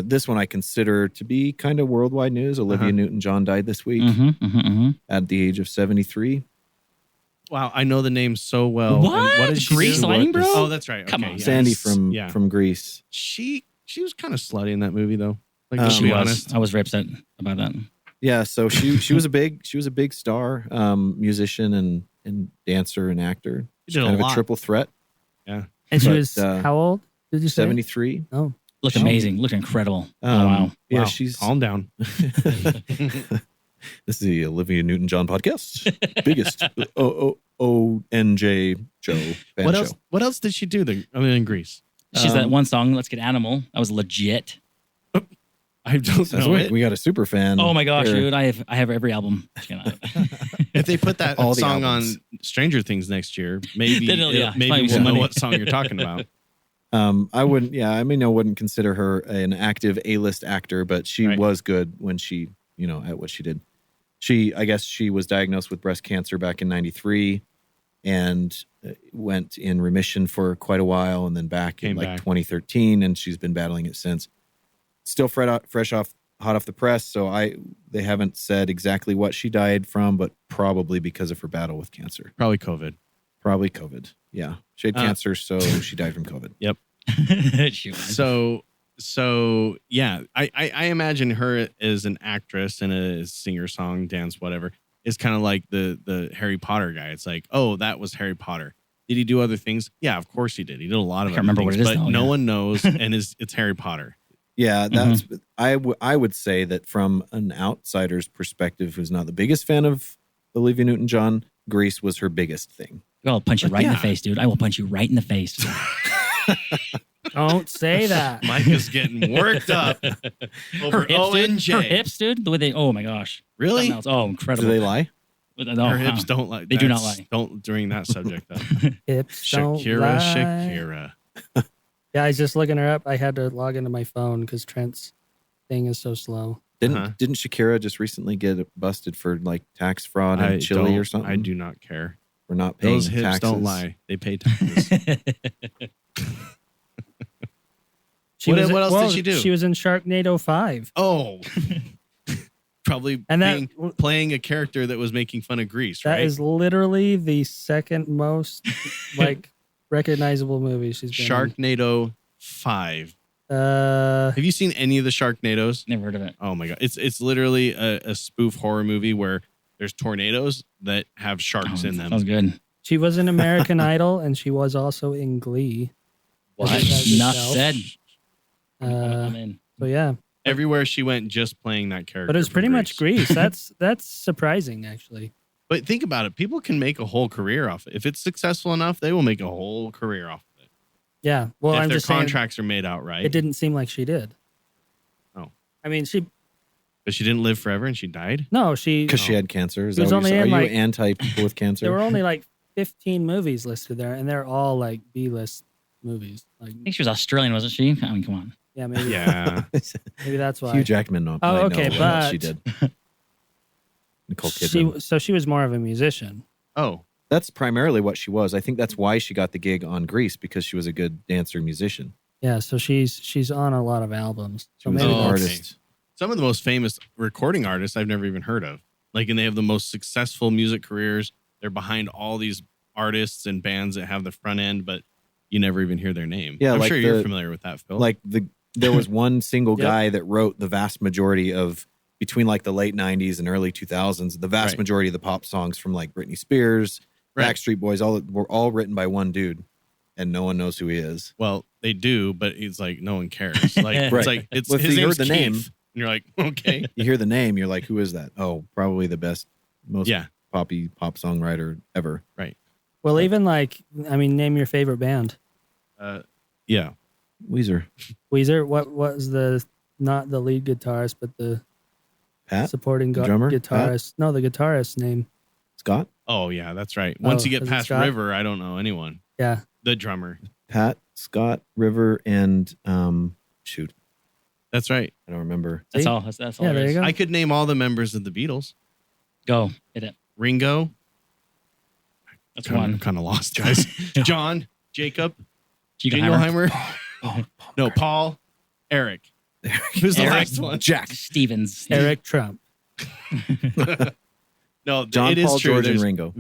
this one I consider to be kind of worldwide news. Olivia Newton-John died this week at the age of 73. Wow, I know the name so well. What? And what did she Grease do? Lightning, bro? Oh, that's right. Come Okay, on. yeah. Sandy Yeah. from Greece. She was kind of slutty in that movie though. Like let's She be was. honest. I was very upset about that. Yeah, so she was a big star, musician and dancer and actor. She did kind a of lot. a triple threat. Yeah. And she But, was how old? Did you say? 73. Oh, Looked amazing. Looked incredible. Yeah, Wow. she's Calm down. This is the Olivia Newton-John podcast, biggest ONJ show. What else? What else did she do there? I mean, in Greece. She's that one song, Let's Get Animal. That was legit. I don't know it. We got a super fan. Oh my gosh, here. dude. I have every album. If they put that All the song albums. on Stranger Things next year, maybe Then it'll- yeah, maybe probably we'll know money. what song you're talking about. I wouldn't. Yeah, I mean, I wouldn't consider her an active A-list actor, but she Right. was good when she, at what she did. I guess she was diagnosed with breast cancer back in 93 and went in remission for quite a while and then back in 2013, and she's been battling it since. Still hot off the press, so they haven't said exactly what she died from, but probably because of her battle with cancer. Probably COVID. Yeah. She had cancer, so she died from COVID. Yep. So yeah, I imagine her as an actress and a singer, song, dance, whatever. It's kind of like the Harry Potter guy. It's like, oh, that was Harry Potter. Did he do other things? Yeah, of course he did. He did a lot of other things, what it is, but no one knows, and it's Harry Potter. Yeah, that's. I would say that from an outsider's perspective, who's not the biggest fan of Olivia Newton-John, Grease was her biggest thing. I'll punch you in the face, dude. I will punch you right in the face. Don't say that. Mike is getting worked up over ONJ. Her hips, dude. The way they. Oh my gosh. Really? Oh, incredible. Do they lie? No, her hips don't lie. They do not lie. Don't during that subject though. Hips don't lie. Shakira. Yeah, I was just looking her up. I had to log into my phone because Trent's thing is so slow. Didn't Shakira just recently get busted for like tax fraud in Chile or something? I do not care. We're not paying Those hips taxes. don't lie. They pay taxes. What else did she do? She was in Sharknado 5. Oh. Probably playing a character that was making fun of Grease, right? That is literally the second most recognizable movie she's been Sharknado 5. in. Have you seen any of the Sharknados? Never heard of it. Oh my god. It's literally a spoof horror movie where there's tornadoes that have sharks in them. Sounds good. She was in American Idol and she was also in Glee. What? Enough said. I'm in. So yeah. Everywhere she went, just playing that character. But it was pretty much Grease. That's surprising, actually. But think about it. People can make a whole career off it. If it's successful enough, they will make a whole career off of it. Yeah. Well, if I'm their just contracts are made out right. It didn't seem like she did. Oh. I mean, But she didn't live forever and she died? No, because she had cancer. Is that what you're saying? Are you anti people with cancer? There were only like 15 movies listed there, and they're all like B-list movies. Like, I think she was Australian, wasn't she? I mean, come on. Yeah, maybe. Yeah. Maybe that's why. Hugh Jackman. Okay, but she did. Nicole Kidman. So she was more of a musician. Oh. That's primarily what she was. I think that's why she got the gig on Grease, because she was a good dancer musician. Yeah, so she's on a lot of albums. So she was maybe an artist. Some of the most famous recording artists I've never even heard of. Like, and they have the most successful music careers. They're behind all these artists and bands that have the front end, but you never even hear their name. Yeah, I'm like sure you're familiar with that, Phil. There was one single guy that wrote the vast majority of, between like the late 90s and early 2000s, the vast majority of the pop songs from like Britney Spears, Backstreet Boys, were all written by one dude, and no one knows who he is. Well, they do, but it's like no one cares. Like it's like it's well, his you name's heard the Keith, name, and you're like, okay. You hear the name, you're like, who is that? Oh, probably the best, most pop songwriter ever. Right. Well, even like, I mean, name your favorite band. Yeah. Weezer. What was not the lead guitarist, but the supporting drummer? guitarist? Pat? No, the guitarist's name. Scott? Oh, yeah, that's right. Once you get past River, I don't know anyone. Yeah. The drummer. Pat, Scott, River, and shoot. That's right. I don't remember. That's all. That's all. Yeah, there you go. I could name all the members of the Beatles. Go. Hit it. Ringo. That's one. Kind of lost, guys. John, Jacob, Jingleheimer. No, Paul, Eric. Who's the last one? Jack Stevens. Eric Trump. No, John, it is Paul, true. George, There's and Ringo.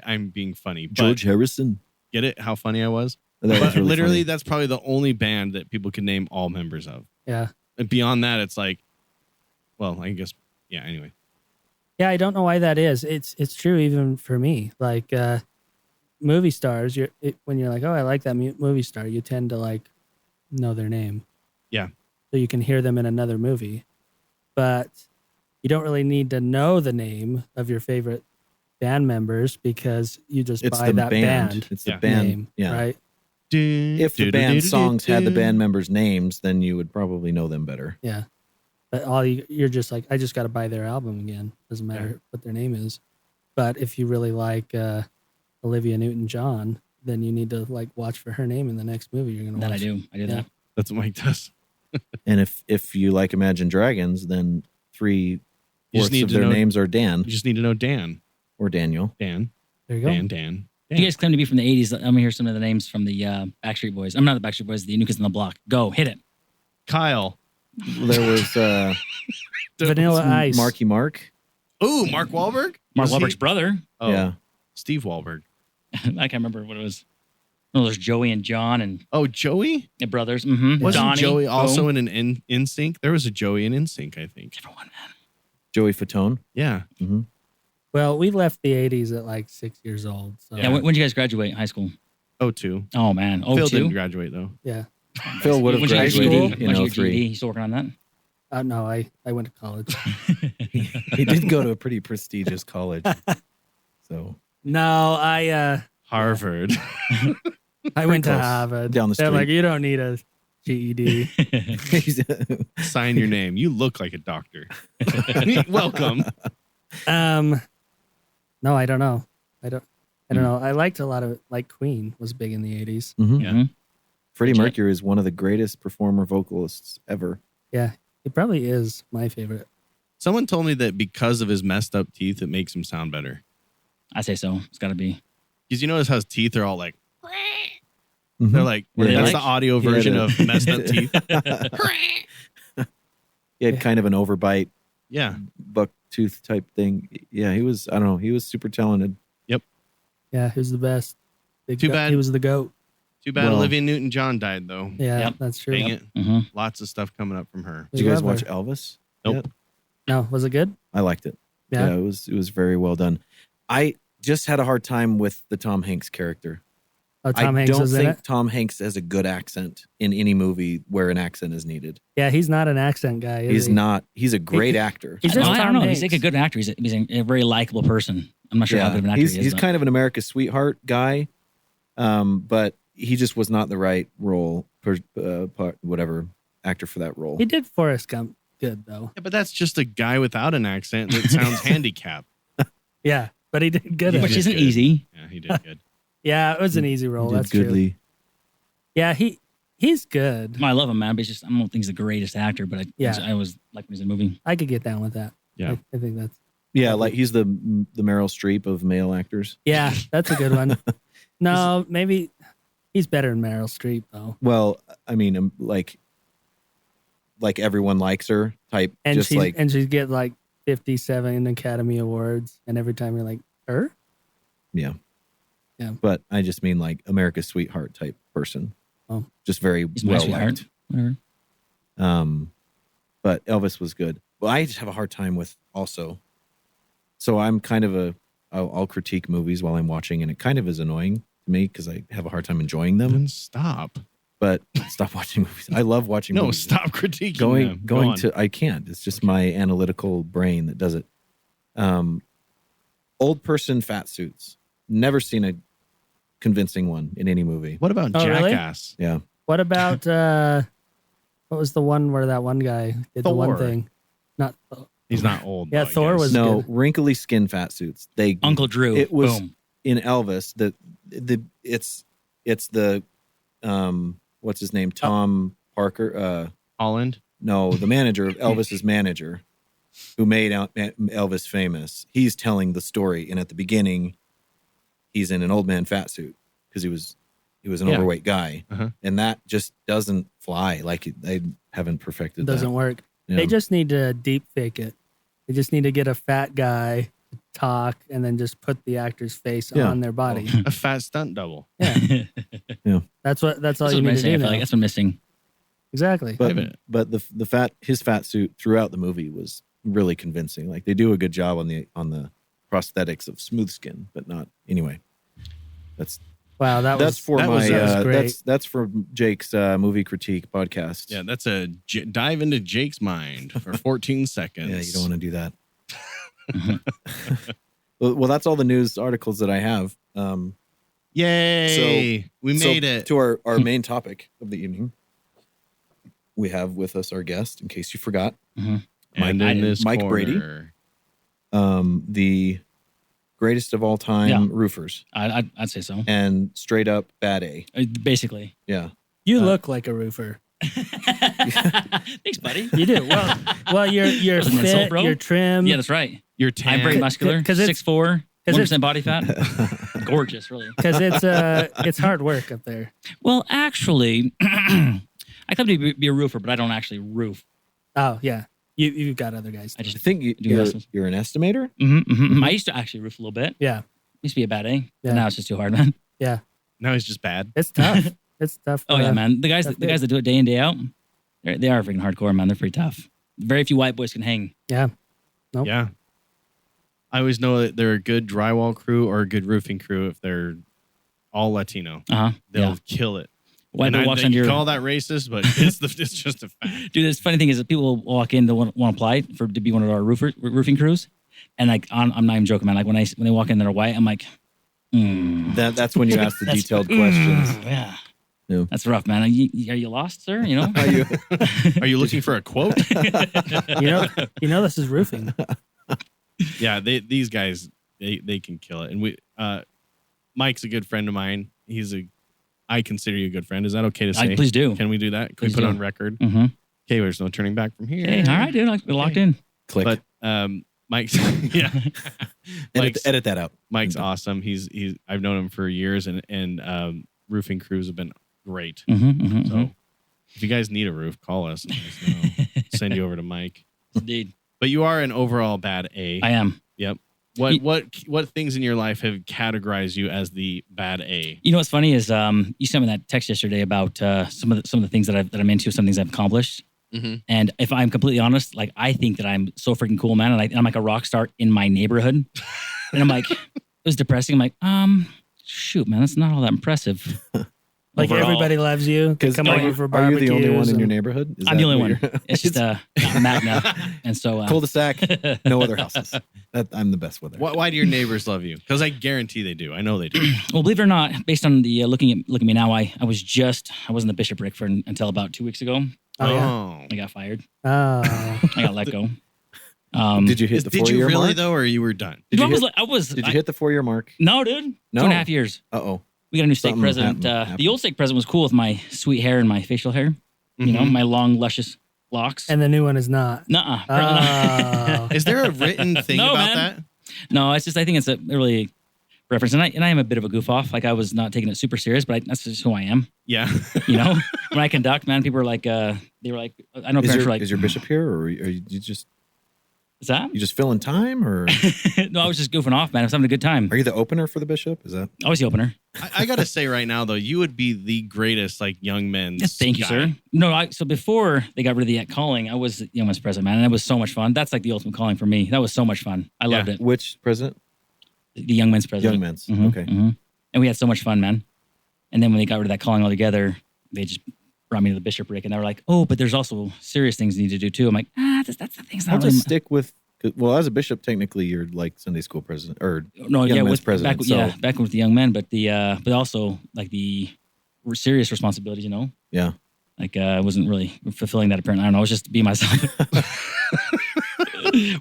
I'm being funny. George Harrison. Get it? How funny I was? That was really literally, funny. that's probably the only band that people can name all members of. Yeah. And beyond that, it's like, well, I guess, yeah, anyway. Yeah, I don't know why that is. It's true even for me. Like movie stars, when you're like, oh, I like that movie star, you tend to like know their name. Yeah. So you can hear them in another movie. But you don't really need to know the name of your favorite band members because you just buy that band. It's the band name, right? If the band songs had the band members' names, then you would probably know them better. Yeah. But you're just like, I just got to buy their album again. Doesn't matter what their name is. But if you really like Olivia Newton-John, then you need to like watch for her name in the next movie you're going to watch. I do that. That's what Mike does. And if you like Imagine Dragons, then 3 You just fourths need of to their know. names are Dan You just need to know Dan. or Daniel. Dan. There you go. Dan. You guys claim to be from the 80s. I'm going to hear some of the names from the Backstreet Boys. I'm not the Backstreet Boys, the New Kids on the Block. Go, hit it. Kyle. There was Vanilla Ice. Marky Mark. Ooh, Mark Wahlberg? Mark Was he- Wahlberg's brother. Oh, Yeah. Steve Wahlberg. I can't remember what it was. Oh, there's Joey and John and Oh, Joey? the brothers. Mm-hmm. Wasn't Donnie. Joey also Boom. in an NSYNC? There was a Joey in NSYNC, I think. Different one, man. Joey Fatone. Yeah. Mm-hmm. Well, we left the 80s at like 6 years old. So Yeah, when did you guys graduate high school? 02. Oh, man. Phil didn't 02? graduate, though. yeah. Phil would have When'd you get your graduated GED? in When'd you get your 03. GED? You still working on that? No, I went to college. He did go to a pretty prestigious college. So No, I Harvard. went to close. Harvard. Down the They're street. like, you don't need a GED. Sign your name. You look like a doctor. Welcome. No, I don't know. I don't know. I liked a lot of like Queen was big in the 80s. Mhm. Yeah. Mhm. Freddie Jet. Mercury is one of the greatest performer vocalists ever. Yeah, it probably is my favorite. Someone told me that because of his messed up teeth, it makes him sound better. I say so. It's got to be. Because you notice how his teeth are all like, Mhm. they're like, Were they that's like- the audio He had version a- of messed up teeth. He had kind of an overbite, Yeah. buck tooth type thing. Yeah, he was. I don't know. He was super talented. Yeah, he was the best. Too bad. He was the GOAT. Too bad Well- Olivia Newton-John died, though. Yeah, Yep. that's true. Dang it. Mm-hmm. Lots of stuff coming up from her. Did you guys Love watch her. Elvis? Nope. yet? No, was it good? I liked it. Yeah. It was very well done. I just had a hard time with the Tom Hanks character. Oh, Tom I Hanks don't was in think it. Tom Hanks has a good accent in any movie where an accent is needed. Yeah, he's not an accent guy. Is He's he? not. He's a great actor. He's just I don't Tom know. He's Hanks. like a good actor. He's a very likable person. I'm not sure how good of an actor he's he is. he's but- kind of an America's sweetheart guy, but he just was not the right role, whatever actor for that role. He did Forrest Gump good though. Yeah, but that's just a guy without an accent that sounds handicapped. Yeah, but he did good. He At Which it. did isn't good. easy. Yeah, he did good. Yeah, it was an easy role. He did That's true. goodly. Yeah, he's good. I love him, man. But I don't think he's the greatest actor. But Yeah. I always like when he's in a movie. I could get down with that. Yeah. I think that's Yeah, like he's the Meryl Streep of male actors. yeah, that's a good one. No, maybe he's better than Meryl Streep though. Well, I mean, like everyone likes her type. And just she's get like 57 Academy Awards, and every time you're like, her? yeah. Yeah. But I just mean like America's sweetheart type person. Oh. Just very He's my well sweetheart. liked. Whatever. But Elvis was good. Well, I just have a hard time with also. So I'm kind of I'll critique movies while I'm watching, and it kind of is annoying to me because I have a hard time enjoying them. Then stop. But stop watching movies. I love watching No, movies. stop critiquing Going them. Go on. to I can't. It's just my analytical brain that does it. Old person fat suits. Never seen a convincing one in any movie. What about Oh, really? Jackass? Yeah. What about what was the one where that one guy did the one Thor. thing? Not He's not old. Yeah, though, I Thor guess. was No, good. wrinkly skin fat suits. They Uncle Drew. It was Boom. in Elvis. It's the what's his name? Tom Parker. Holland. No, the manager of Elvis's manager, who made Elvis famous. He's telling the story, and at the beginning, he's in an old man fat suit because he was an Yeah. overweight guy, Uh-huh. and that just doesn't fly. Like they haven't perfected doesn't that. work. Yeah. They just need to deep fake it. They just need to get a fat guy to talk and then just put the actor's face Yeah. on their body. A fat stunt double. Yeah, that's all That's you what's need to missing. do I feel now. like that's what's missing. Exactly. But his fat suit throughout the movie was really convincing. Like they do a good job on the prosthetics of smooth skin, but not anyway. Wow, That's for that was great. that's for Jake's movie critique podcast. Yeah, that's a dive into Jake's mind for 14 seconds. Yeah, you don't want to do that. Well, that's all the news articles that I have. Yay! We made it. To our main topic of the evening. We have with us our guest, in case you forgot, And in this Mike Brady. corner- the greatest of all time Yeah. roofers, I'd say so. and straight up bad A. Basically, Yeah. You look like a roofer. Thanks, buddy. You do well. You're Doesn't fit. insult, bro. You're trim. Yeah, that's right. You're tan. I'm very muscular. Because it's 6'4", 'cause 1% body fat. Gorgeous, really. Because it's hard work up there. Well, actually, I come to be a roofer, but I don't actually roof. Oh yeah, you've got other guys. I just I think you're an estimator. I used to actually roof a little bit. Yeah, Used to be a bad A. Yeah. But now it's just too hard, man. yeah. Now he's just bad. It's tough. It's tough. Oh yeah, man. The guys that's that do it day in, day out, they are freaking hardcore, man. They're pretty tough. Very few white boys can hang. Yeah. Nope. Yeah. I always know that they're a good drywall crew or a good roofing crew if they're all Latino. They'll kill it. White boy walks you under your... call that racist, but it's just a fact. Dude, the funny thing is that people will walk in to want to apply to be one of our roofing crews, and like I'm not even joking, man. Like when they walk in, they're white. I'm like, That's when you ask the detailed questions. Yeah. No. That's rough, man. Are you lost, sir? You know? Are you looking for a quote? You know this is roofing. Yeah, these guys they can kill it. And Mike's a good friend of mine. I consider you a good friend. Is that okay to say? Please do. Can we do that? Can Please we put do. it on record? Mm-hmm. Okay, there's no turning back from here. Hey, all right, dude. We're locked in. Click. But Mike's yeah. Edit that out. Mike's awesome. He's I've known him for years, and roofing crews have been great. So if you guys need a roof, call us. And let us know. Send you over to Mike. Indeed. But you are an overall bad A. I am. Yep. What things in your life have categorized you as the bad A? You know what's funny is you sent me that text yesterday about some of the things that I'm into, some things I've accomplished. Mm-hmm. And if I'm completely honest, like I think that I'm so freaking cool, man, and I'm like a rock star in my neighborhood. And I'm like, it was depressing. I'm like, shoot, man, that's not all that impressive. Like Overall. Everybody loves you. They come over for Are you barbecues. the only one in your neighborhood? I'm the only one. It's just Magna, and so cul-de-sac, no other houses. I'm the best with it. Why do your neighbors love you? Because I guarantee they do. I know they do. Well, believe it or not, based on the looking at me now, I wasn't the bishopric until about 2 weeks ago. Oh, yeah. I got fired. Oh. I got let go. Did you hit the 4-year mark? Did you really though, or you were done? Did you hit the 4-year mark? No, dude. No. 2.5 years. Uh-oh. We got a new stake Something president. happened. The old stake president was cool with my sweet hair and my facial hair. You know, my long, luscious locks. And the new one is not. Nuh-uh. Apparently not. Is there a written thing No, about man. that? No, it's just I think it's a really reference, and I am a bit of a goof off. Like I was not taking it super serious, but that's just who I am. Yeah. You know, when I conduct, man, people are like, I know parents were like, is your bishop here, or are you just is that? you just filling time, or No, I was just goofing off, man. I was having a good time. are you the opener for the bishop? Is that I was the opener. I gotta say right now though, you would be the greatest like young men's Thank you, guy. sir. No, so before they got rid of the calling, I was the young men's president, man, and it was so much fun. That's like the ultimate calling for me. That was so much fun. I loved it. which president? The young men's president. Young men's. Mhm, Okay. mhm. And we had so much fun, man. And then when they got rid of that calling altogether, they just brought me to the bishopric, and they were like, "Oh, but there's also serious things you need to do too." I'm like, that's the thing's I'll not really. just stick with. Well, as a bishop, technically, you're like Sunday school president or No, young yeah, men's with president. back with the young men, but but also like the serious responsibilities, you know. Yeah. Like I wasn't really fulfilling that apparently. I don't know. I was just being myself.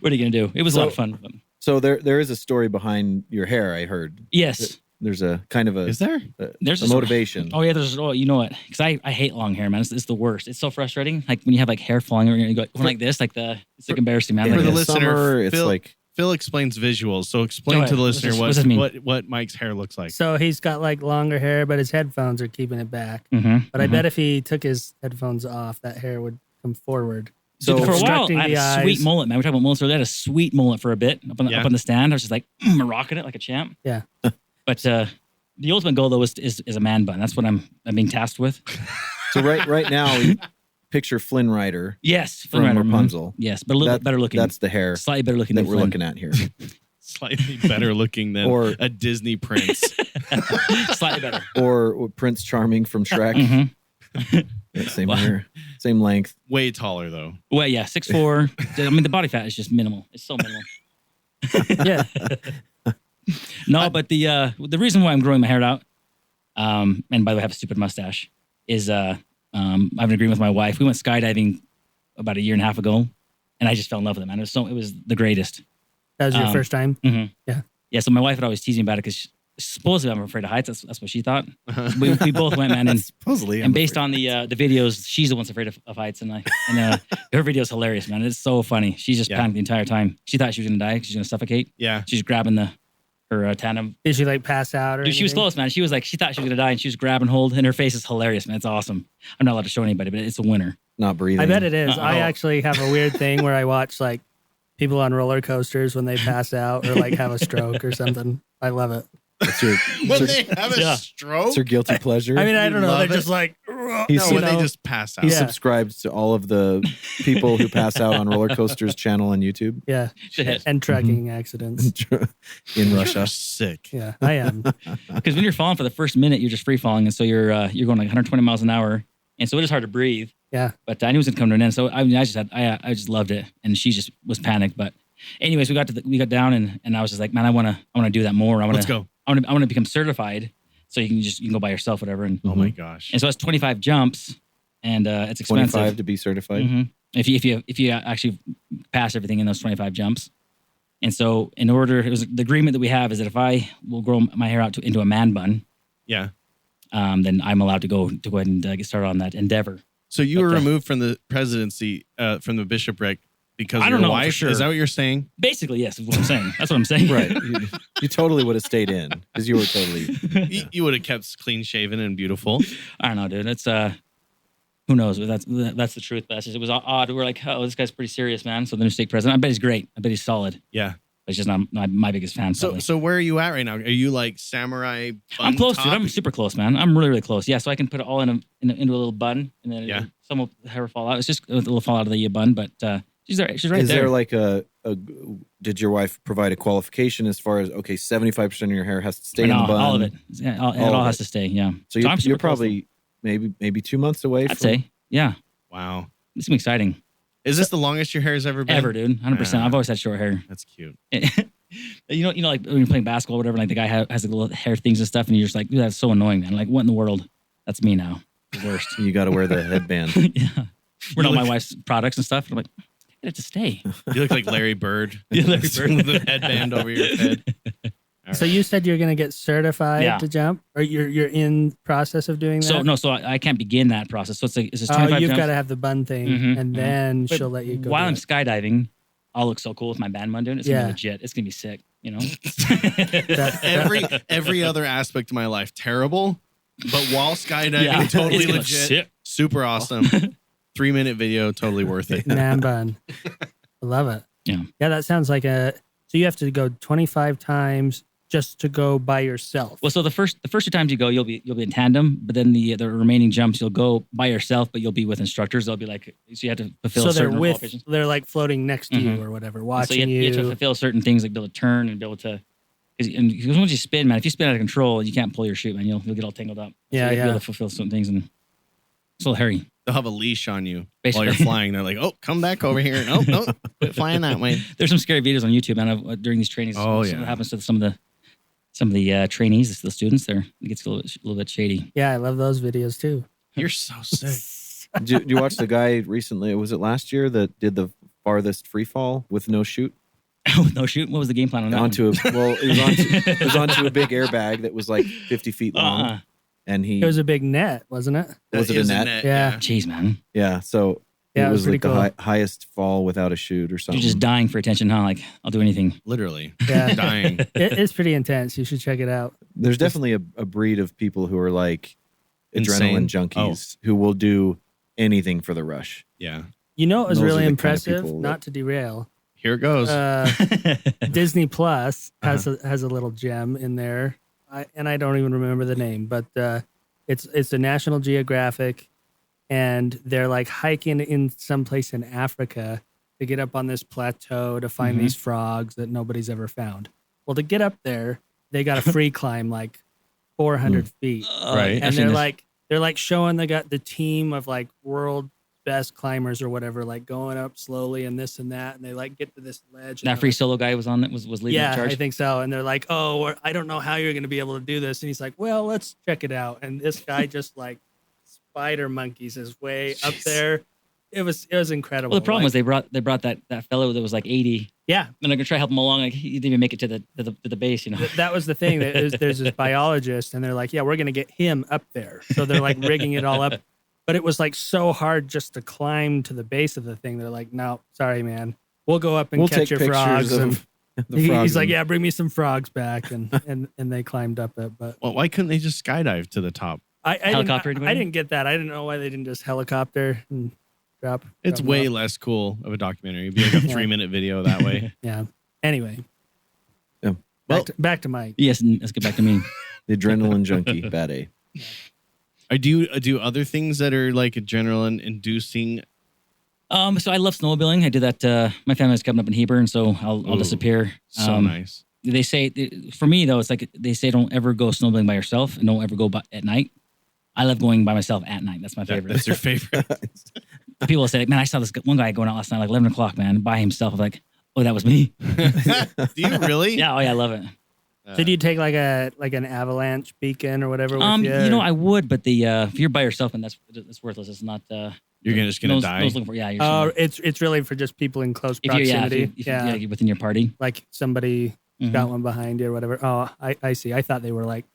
What are you gonna do? It was a lot of fun. So there is a story behind your hair. I heard. Yes. There's a kind of a. Is there? There's a this- motivation? Oh yeah, you know what? Because I hate long hair, man. It's the worst. It's so frustrating. Like when you have like hair falling over, and you go like this, it's like embarrassing, man. Yeah, For Like the in this. listener, summer, it's Phil- like Phil explains visuals, so explain Go ahead. to the What's listener this- what's this mean? what Mike's hair looks like. So he's got like longer hair, but his headphones are keeping it back. But I bet if he took his headphones off, that hair would come forward. so. For a while, obstructing I had the a sweet eyes. mullet, man. We're talking about mullets earlier. I had a sweet mullet for a bit up on the stand. I was just like rocking it like a champ. Yeah. But the ultimate goal though is a man bun. That's what I'm being tasked with. So right now, picture Flynn Rider Yes, from Flynn Rider, mhm. Rapunzel. Yes, but a little bit better looking. That's the hair Slightly better looking that than we're Flynn. looking at here. Slightly better looking than Or- a Disney prince. Slightly better. or Prince Charming from Shrek. Mhm. Yeah, same hair, same length. Way taller though. Well, yeah, 6'4". I mean, the body fat is just minimal. It's so minimal. Yeah. No, but the reason why I'm growing my hair out, and by the way, I have a stupid mustache, is I have an agreement with my wife. We went skydiving about a year and a half ago, and I just fell in love with it, man. It was the greatest. That was your first time? Mhm. Yeah. Yeah, so my wife would always tease me about it because supposedly I'm afraid of heights. That's what she thought. We both went, man, and Supposedly, and based on the videos, she's the one that's afraid of heights, and her video's hilarious, man. It's so funny. She's just panicked the entire time. She thought she was gonna die. She's gonna suffocate. Yeah, she's grabbing her tandem. Did she like pass out or Dude, she was close, man. She was like, she thought she was gonna die, and she was grabbing hold, and her face is hilarious, man. It's awesome. I'm not allowed to show anybody, but it's a winner. Not breathing. I bet it is. I actually have a weird thing where I watch like people on roller coasters when they pass out or like have a stroke or something. I love it. When they have a stroke? It's your guilty pleasure. I mean, I don't know. They're love just it? like, When they just pass out. He subscribed to all of the people who pass out on roller coasters channel on YouTube. Yeah. And trucking accidents. In Russia. You're sick. Yeah, I am. Because when you're falling for the first minute, you're just free falling, and so you're going like 120 miles an hour, and so it is hard to breathe. Yeah. But I knew it was gonna come to an end, so I mean, I just loved it, and she just was panicked. But anyways, we got down, and I was just like, man, I want to do that more. Let's go. I want to become certified, so you can go by yourself, whatever. And oh my gosh! And so it's 25 jumps, and it's expensive. 25 to be certified. Mm-hmm. If you actually pass everything in those 25 jumps, and so it was the agreement that we have is that if I will grow my hair out into a man bun, then I'm allowed to go ahead and get started on that endeavor. So you were removed from the presidency, from the bishopric. Because I don't know wife? for sure. Is that what you're saying? Basically, yes, is what I'm saying. That's what I'm saying. Right. You totally would have stayed in because you were totally. You would have kept clean shaven and beautiful. I don't know, dude. It's who knows? That's the truth. But it was odd. We're like, oh, this guy's pretty serious, man. So the new stake president, I bet he's great. I bet he's solid. Yeah. But he's just not my biggest fan. So where are you at right now? Are you like samurai? I'm close, dude. I'm super close, man. I'm really, really close. Yeah. So I can put it all into a little bun, and then some will hair fall out. It's just a little fall out of the bun, but. She's right there. Is there like did your wife provide a qualification as far as, okay, 75% of your hair has to stay in the bun? All of it. Yeah, it all has to stay, yeah. So you're probably maybe 2 months away I'd say, yeah. Wow. It's gonna be exciting. Is this the longest your hair has ever been? Ever, dude. 100%. I've always had short hair. That's cute. You know, like when you're playing basketball or whatever, like the guy has the little hair things and stuff, and you're just like, dude, that's so annoying, man. Like, what in the world? That's me now. The worst. You got to wear the headband. Yeah. We're all my wife's products and stuff. And I'm like, get it to stay. You look like Larry Bird. Yeah, Larry Bird with the headband over your head. So you said you're going to get certified to jump, or you're in process of doing that? So I can't begin that process. So it's 25 you've jumps. got to have the bun thing, and then she'll let you go. While I'm skydiving, I'll look so cool with my band bun doing it. It's gonna be legit. It's gonna be sick. You know. every other aspect of my life terrible, but while skydiving, totally legit, super awesome. 3-minute video, totally worth it. Man bun. I love it. Yeah. Yeah, that sounds like so you have to go 25 times just to go by yourself. Well, so the first 2 times you go, you'll be in tandem, but then the remaining jumps you'll go by yourself, but you'll be with instructors. They'll be like, so you have to fulfill certain qualifications. They're like floating next to you or whatever, watching you have to fulfill certain things, like be able to turn and be able to. Because once you spin, man, if you spin out of control, you can't pull your chute, man. You'll get all tangled up. Yeah, so you have to be able to fulfill certain things, and it's a little hairy. They'll have a leash on you Basically. while you're flying. They're like, "Oh, come back over here! No, quit flying that way." There's some scary videos on YouTube, man, during these trainings. Oh yeah, what happens to some of the trainees, the students there. It gets a little bit shady. Yeah, I love those videos too. You're so sick. Did you watch the guy recently? Was it last year that did the farthest free fall with no chute? With no chute? What was the game plan on that? It was onto a big airbag that was like 50 feet long. And it was a big net, wasn't it? Was it a net? Yeah. Jeez, man. Yeah. So it was like the highest fall without a chute or something. You're just dying for attention, huh? Like, I'll do anything. Literally. Yeah. Dying. It's pretty intense. You should check it out. There's definitely a breed of people who are like adrenaline junkies who will do anything for the rush. Yeah. You know, it was really impressive, kind of not to derail. Here it goes. Disney Plus has a little gem in there. I don't even remember the name, but it's a National Geographic, and they're like hiking in some place in Africa to get up on this plateau to find these frogs that nobody's ever found. Well, to get up there, they got a free climb like 400 feet, right? And they're like showing they got the team of like world best climbers or whatever, like going up slowly and this and that, and they like get to this ledge. That free solo guy was leading the charge. I think so. And they're like, "Oh, I don't know how you're going to be able to do this." And he's like, "Well, let's check it out." And this guy just like spider monkeys his way up there. It was incredible. Well, the problem was they brought that fellow that was like 80 Yeah. And I can try to help them along. Like he didn't even make it to the base, you know. That was the thing. There's this biologist, and they're like, yeah, we're going to get him up there. So they're like rigging it all up. But it was like so hard just to climb to the base of the thing. They're like, no, sorry, man. We'll go up and catch your frogs. And he's like, yeah, bring me some frogs back. And they climbed up it. But well, why couldn't they just skydive to the top? I didn't get that. I didn't know why they didn't just helicopter and drop. It's way less cool of a documentary. It'd be like a 3-minute video that way. Yeah. Anyway. Yeah. Well, back to Mike. Yes, and let's get back to me. The adrenaline junkie, bad A. Yeah. I do other things that are like adrenaline inducing. So I love snowmobiling. I do that. My family's coming up in Hebron, so I'll disappear. So nice. They say, for me though, it's like they say don't ever go snowmobiling by yourself and don't ever go at night. I love going by myself at night. That's my favorite. That's your favorite. People say, man, I saw this one guy going out last night, like 11 o'clock, man, by himself. I'm like, oh, that was me. Do you really? Yeah. Oh yeah, I love it. So do you take like an avalanche beacon or whatever with you? You know, I would, but if you're by yourself, and that's worthless. It's not. You're just gonna die. Looking for, yeah. Oh, it's really for just people in close proximity. If you're within your party, like somebody got one behind you or whatever. Oh, I see. I thought they were like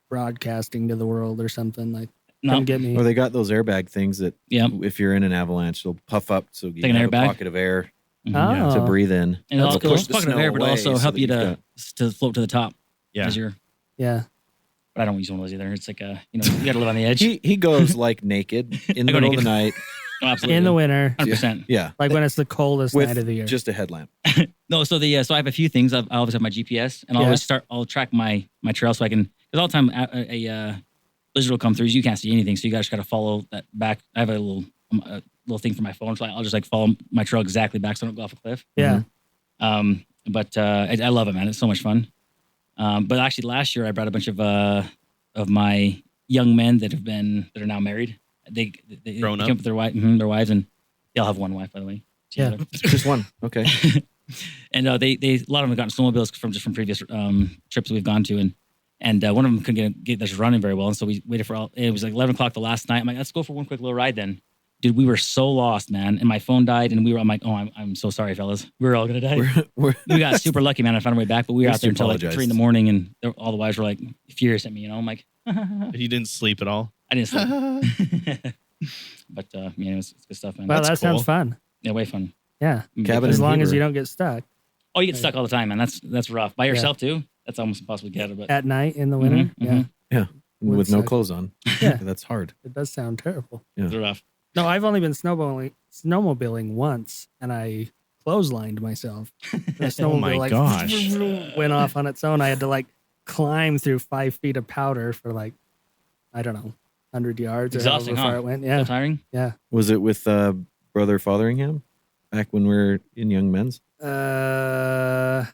broadcasting to the world or something. Like, come get me. Or they got those airbag things that, if you're in an avalanche, they'll puff up so you have a pocket of air to breathe in. And it'll push the pocket of air, but also help you to float to the top. Yeah. Yeah. But I don't use one of those either. It's like you got to live on the edge. He goes like naked in the middle of the night. Oh, absolutely. In the winter. 100%. Yeah. Like when it's the coldest night of the year. Just a headlamp. No, so so I have a few things. I always have my GPS, and I'll track my trail so I can, because all the time a blizzard will come through. You can't see anything, so you guys got to follow that back. I have a little thing for my phone, so I'll just like follow my trail exactly back so I don't go off a cliff. Yeah. But I love it, man. It's so much fun. But actually, last year I brought a bunch of my young men that are now married. They grown up came up with their wives, and they all have one wife, by the way. Yeah, just one. Okay. And they a lot of them have gotten snowmobiles from previous trips we've gone to, and one of them couldn't get this running very well, and so we waited for it was like 11 o'clock the last night. I'm like, let's go for one quick little ride then. Dude, we were so lost, man, and my phone died, and I'm like, oh, I'm so sorry, fellas. We're all gonna die. We got super lucky, man. I found our way back, but we were out there until like 3 a.m, and all the wives were like furious at me. You know, I'm like, you didn't sleep at all. I didn't sleep. But it's good stuff, man. Well, That's that sounds fun. Yeah, way fun. Yeah, Cabin as long as you don't get stuck. Oh, you get stuck all the time, man. That's rough. By yourself too. That's almost impossible to get out of it. At night in the winter. Yeah. With no clothes on. Yeah, that's hard. It does sound terrible. Yeah, it's rough. No, I've only been snowmobiling once, and I clotheslined myself. The oh my gosh! Went off on its own. I had to like climb through 5 feet of powder for like, I don't know, 100 yards. Exhausting, or however far it went. Yeah, so tiring. Yeah. Was it with Brother Fotheringham back when we were in Young Men's? I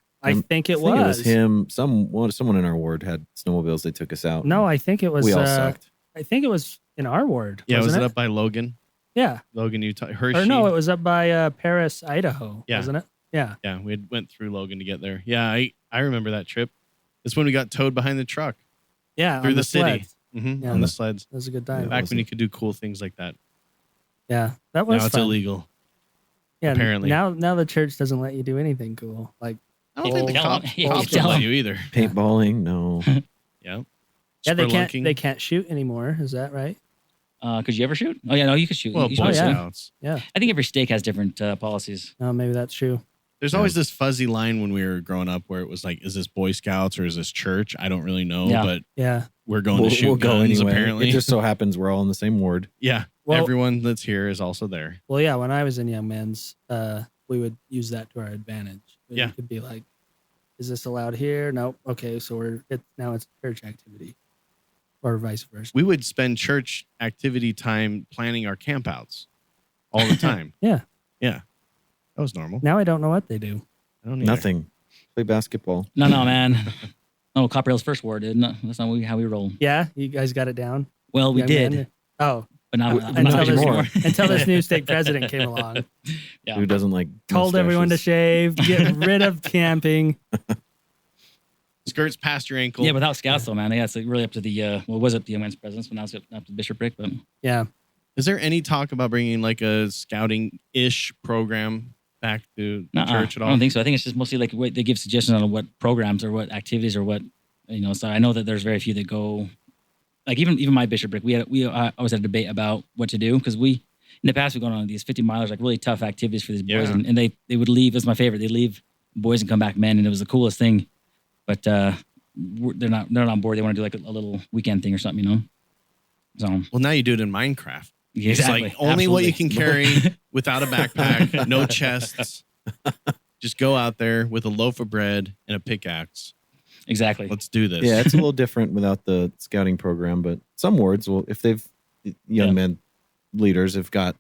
think it was. It was him. Someone in our ward had snowmobiles. They took us out. No, I think it was. We all sucked. I think it was in our ward. Yeah, was it it up by Logan? Yeah, Logan, Utah. Hershey. Or no, it was up by Paris, Idaho. Yeah, wasn't it? Yeah. Yeah, we went through Logan to get there. Yeah, I remember that trip. That's when we got towed behind the truck. Yeah, through the city. Yeah, on the sleds. That was a good time. Back when you could do cool things like that. Yeah, that was. Now it's fun. illegal. Yeah, apparently. Now the church doesn't let you do anything cool. Like, I don't think the cops don't don't let you either. Paintballing, no. Yeah. Yeah, they can't shoot anymore. Is that right? Could you ever shoot? Oh yeah, no, you could shoot. Well, Boy Scouts. Yeah. I think every stake has different policies. Oh, maybe that's true. There's always this fuzzy line when we were growing up where it was like, is this Boy Scouts or is this church? I don't really know, but we're going to shoot guns, anyway. apparently. It just so happens we're all in the same ward. Yeah. Well, everyone that's here is also there. Well, yeah, when I was in Young Men's, we would use that to our advantage. We could be like, is this allowed here? No. Okay, so now it's church activity. Or vice versa. We would spend church activity time planning our campouts all the time. Yeah. Yeah. That was normal. Now I don't know what they do. I don't Nothing. Play basketball. No, man. Oh, Copperhill's first ward. That's not how we roll. Yeah, you guys got it down. Well, we did. Men. Oh, but not until this new state president came along. Yeah. Who doesn't like told everyone to shave, get rid of camping. Skirts past your ankle. Yeah, without scouts though, man. Yeah, it's really up to the was it the Young Men's presidents, but now it's up to the bishopric. But yeah. Is there any talk about bringing like a scouting-ish program back to Nuh-uh. church at all? I don't think so. I think it's just mostly like they give suggestions on what programs or what activities or what, so I know that there's very few that go, like even my bishopric, we always had a debate about what to do, because in the past we've gone on these 50 milers, like really tough activities for these boys, and they would leave. It's my favorite. They leave boys and come back men, and it was the coolest thing. But they're not on board. They want to do like a little weekend thing or something, So Well, now you do it in Minecraft. exactly. It's like only what you can carry without a backpack, no chests. Just go out there with a loaf of bread and a pickaxe. Exactly. Let's do this. Yeah, it's a little different without the scouting program, but some wards will, if they've young men leaders have got,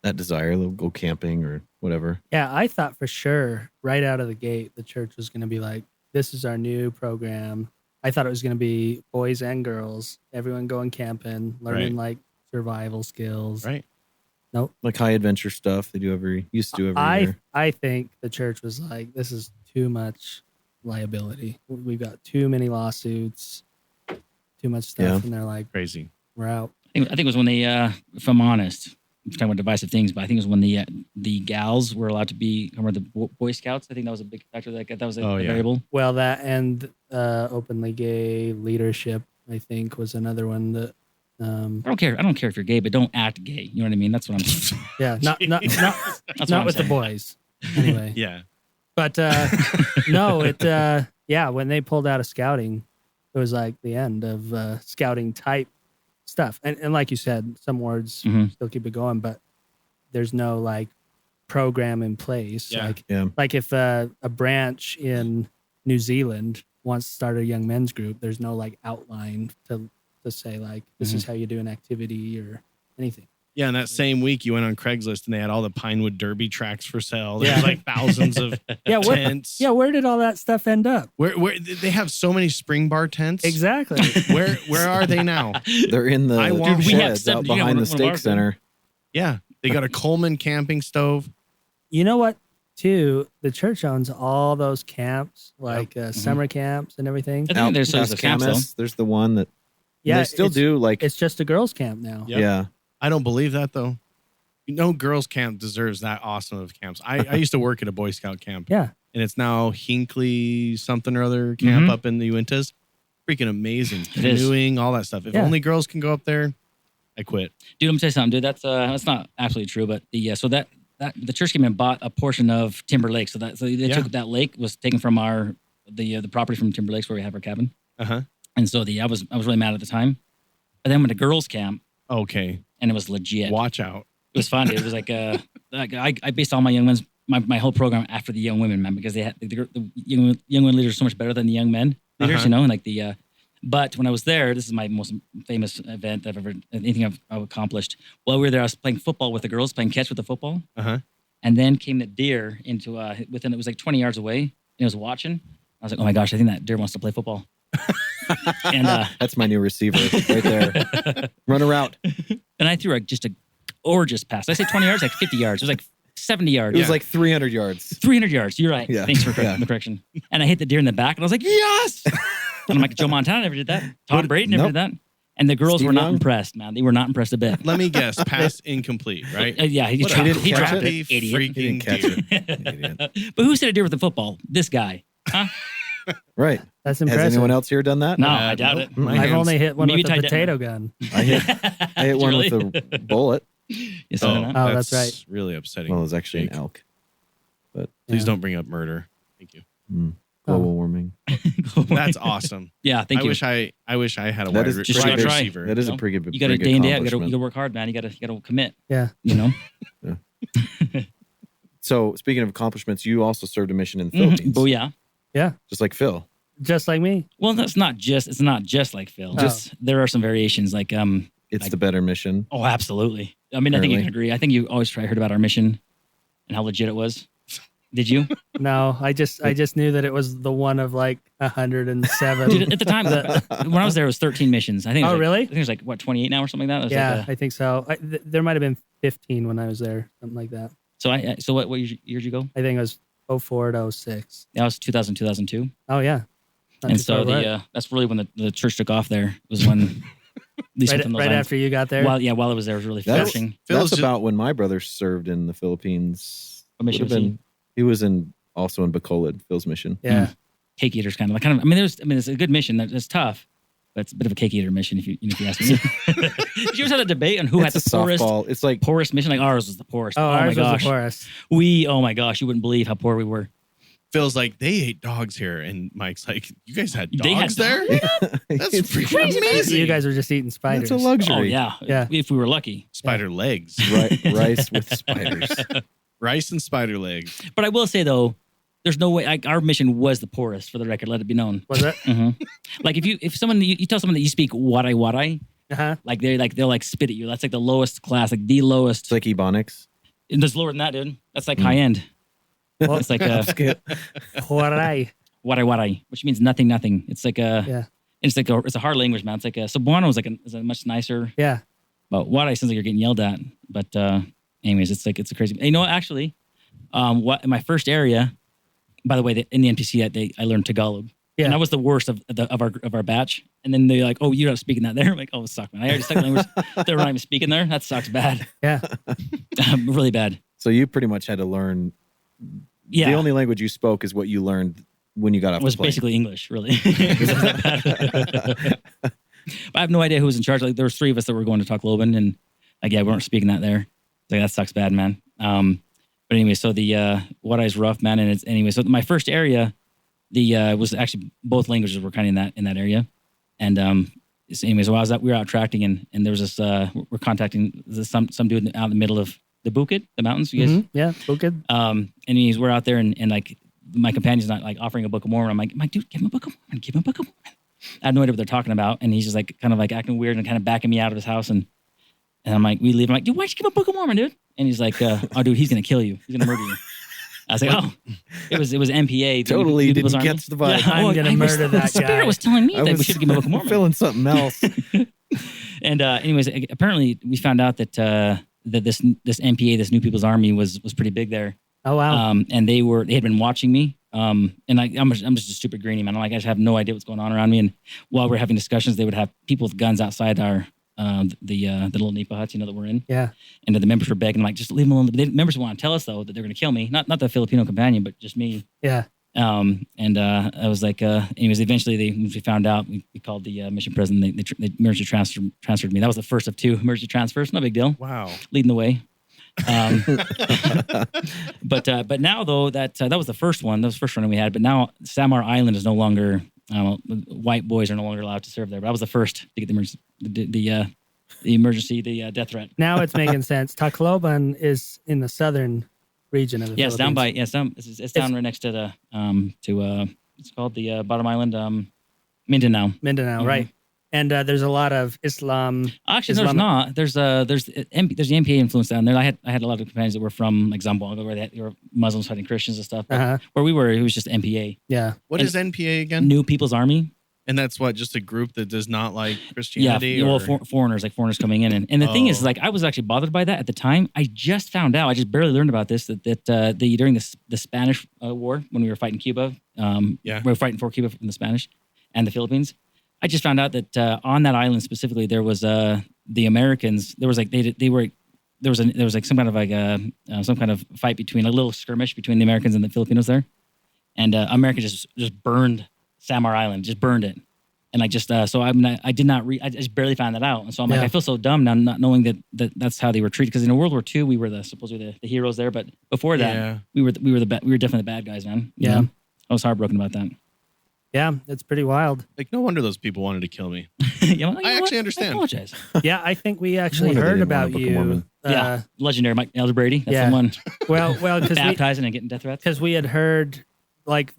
that desire, they'll go camping or whatever. Yeah, I thought for sure right out of the gate the church was going to be like, this is our new program. I thought it was going to be boys and girls, everyone going camping, learning like survival skills. Right. Nope. Like high adventure stuff they used to do every year. I think the church was like, this is too much liability. We've got too many lawsuits, too much stuff, and they're like, crazy. We're out. I think it was when they, if I'm honest, I'm talking about divisive things, but I think it was when the gals were allowed to become the Boy Scouts. I think that was a big factor. That was a variable. Well, that and openly gay leadership, I think, was another one that. I don't care if you're gay, but don't act gay. You know what I mean? That's what I'm saying. Yeah, not with the boys. Anyway. Yeah. But no, when they pulled out of scouting, it was like the end of scouting type stuff. And like you said, some wards still keep it going, but there's no like program in place. Yeah. Like if a branch in New Zealand wants to start a young men's group, there's no like outline to say like, this is how you do an activity or anything. Yeah, and that same week you went on Craigslist and they had all the Pinewood Derby tracks for sale. There's like thousands of tents. Where did all that stuff end up? Where they have so many spring bar tents. Exactly. Where are they now? They're in the sheds out behind the steak center. Yeah, they got a Coleman camping stove. You know what? Too, the church owns all those camps, like summer camps and everything. I think there's the camps. There's the one that they still do like it's just a girls' camp now. Yep. Yeah. I don't believe that though. Girls' camp deserves that awesome of camps. I used to work at a Boy Scout camp. Yeah. And it's now Hinckley something or other camp up in the Uintas. Freaking amazing. Canoeing, all that stuff. If only girls can go up there, I quit. Dude, let me tell you something, dude. That's not absolutely true, but the church came and bought a portion of Timber Lake. So they took that lake, was taken from the property from Timber Lakes where we have our cabin. Uh-huh. And so I was really mad at the time. But then went to girls' camp. Okay. And it was legit. Watch out. It was fun. It was like I based all my young men's my whole program after the young women, man, because they had the young women leaders are so much better than the young men leaders, and like the. But when I was there, this is my most famous event anything I've accomplished. While we were there, I was playing football with the girls, playing catch with the football. And then came the deer into it was like 20 yards away, and it was watching. I was like, oh my gosh, I think that deer wants to play football. And that's my new receiver right there. Run a route. And I threw just a gorgeous pass. I say 20 yards, like 50 yards. It was like 70 yards. It was like 300 yards. 300 yards. You're right. Yeah. Thanks for the correction. And I hit the deer in the back, and I was like, yes! And I'm like, Joe Montana never did that. Tom Brady never did that. And the girls were not impressed, man. They were not impressed a bit. Let me guess. Pass incomplete, right? Yeah, he dropped it. Idiot. He didn't catch it. But who said a deer with the football? This guy. Huh? Right. That's impressive. Has anyone else here done that? No, I doubt it. I've only hit one with a potato gun. I hit one with a bullet. That's right. Really upsetting. Well, it was actually an elk. But please don't bring up murder. Thank you. Global warming. That's awesome. Yeah, thank you. I wish I had a wide receiver. That is a pretty good. You got to day in day out. You got to work hard, man. You got to commit. Yeah. Yeah. So speaking of accomplishments, you also served a mission in the Philippines. Oh yeah. Yeah. Just like Phil. Just like me. Well, it's not just like Phil. There are some variations. Like it's the better mission. Oh, absolutely. I mean, I think you can agree. I think you always heard about our mission and how legit it was. Did you? No, I just knew that it was the one of like 107. Dude, at the time, when I was there, it was 13 missions. I think. Really? I think it was like 28 now or something like that. Yeah, I think so. There might have been 15 when I was there, something like that. So what year did you go? I think it was 04 to 06. That was 2000, 2002. Oh yeah. And so that's really when the church took off. There was when. Right after you got there. While I was there, it was really flourishing. That's about when my brother served in the Philippines. What mission was he? He was also in Bacolod, Phil's mission. Yeah. Cake eaters kind of. I mean, it's a good mission. It's tough, but it's a bit of a cake eater mission if you ask me. Did you ever have a debate on who had the poorest? It's like poorest mission. Like ours was the poorest. Oh, ours my gosh. was the poorest. Oh my gosh, you wouldn't believe how poor we were. Feels like they ate dogs here, and Mike's like, "You guys had They had dogs there? That's it's freaking amazing. You guys were just eating spiders. That's a luxury. Oh yeah, Yeah. If we were lucky. Spider legs, Rice with spiders. rice and spider legs. But I will say though, there's no way. Our mission was the poorest. For the record, let it be known. Was it? Like if someone you tell someone that you speak warai, Uh-huh. like they'll like spit at you. That's like the lowest class, like the lowest. It's like Ebonics. There's lower than that, dude. That's like high end. Well, It's like warai, which means nothing. It's like it's a hard language, man. It's like Cebuano is a much nicer. Yeah. But warai sounds like you're getting yelled at. But anyways, it's a crazy. You know what? Actually, what in my first area, by the way, in the NPC, I learned Tagalog. Yeah. And I was the worst of our batch. And then they're like, "Oh, you're not speaking that there." I'm like, "Oh, it sucks, man. I already stuck language. They're not even speaking there. That sucks bad. Yeah. Really bad." So you pretty much had to learn. Yeah. The only language you spoke is what you learned when you got off It was the plane. basically English, really. It wasn't that bad. But I have no idea who was in charge. Like there was 3 of us that were going to Tacloban, and like we weren't speaking that there. Like that sucks bad, man. But anyway, so the Wadai's rough, man. And anyway, so my first area, was actually both languages were kind of in that area. And so anyways, while we were out tracking, and there was this we're contacting some dude out in the middle of the Bukid, the mountains. You guys, Yeah. Bukid. and we're out there, and like my companion's not like offering a Book of Mormon. I'm like, Mike, dude, give him a Book of Mormon. Give him a Book of Mormon. I had no idea what they're talking about, and he's just like kind of like acting weird and kind of backing me out of his house, and I'm like, we leave. I'm like, dude, why'd you give him a Book of Mormon, dude? And he's like, oh, dude, he's gonna kill you. He's gonna murder you. I was like, oh, it was MPA. Totally didn't catch the vibe. Yeah, I'm gonna murder that The Spirit guy. was telling me that we should give him a Book of Mormon. Feeling something else. And anyways, apparently we found out that this MPA, this New People's Army, was pretty big there. Oh wow. And they had been watching me. And I'm just a stupid greenie, man. I just have no idea what's going on around me. And while we're having discussions, they would have people with guns outside our the little nipa huts, that we're in. Yeah. And the members were begging, like, just leave them alone. The members want to tell us though that they're going to kill me, not the Filipino companion, but just me. Yeah. And I was like, anyways, eventually once we found out, we called the mission president. They emergency transferred me. That was the first of 2 emergency transfers. No big deal. Wow. Leading the way. But now though that was the first one. That was the first one we had. But now Samar Island is no longer. White boys are no longer allowed to serve there. But I was the first to get the death threat. Now it's making sense. Tacloban is in the southern region of the It's down Philippines. by it's down right next to the it's called the bottom island Mindanao. Mindanao, Mhm. right? And there's a lot of Islam. Actually, there's Islamic- not. There's the MPA influence down there. I had a lot of companions that were from like Zamboanga, where they were Muslims fighting Christians and stuff. But Uh-huh. where we were, it was just MPA, Yeah. What is NPA again? New People's Army. And that's what, just a group that does not like Christianity? Yeah, well, foreigners coming in, and the thing is, Oh. like, I was actually bothered by that at the time. I just found out. I just barely learned about this that during the Spanish War, when we were fighting Cuba, we were fighting for Cuba from the Spanish and the Philippines. I just found out that on that island specifically, there was the Americans. There was like there was like some kind of fight between a little skirmish between the Americans and the Filipinos there, and America just burned Samar Island, just burned it, and like just so I just barely found that out, and so I'm like, I feel so dumb now not knowing that's how they were treated, because in World War II we were supposedly the heroes there, but before that we were definitely the bad guys, man. You know? I was heartbroken about that. Yeah, it's pretty wild. Like, no wonder those people wanted to kill me. I actually understand. I apologize. Yeah, I think we actually wonder they heard didn't want about a Book of you. Mormon. Yeah, legendary Mike Brady. That's Yeah. the one Well, because baptizing and getting death threats. because we had heard like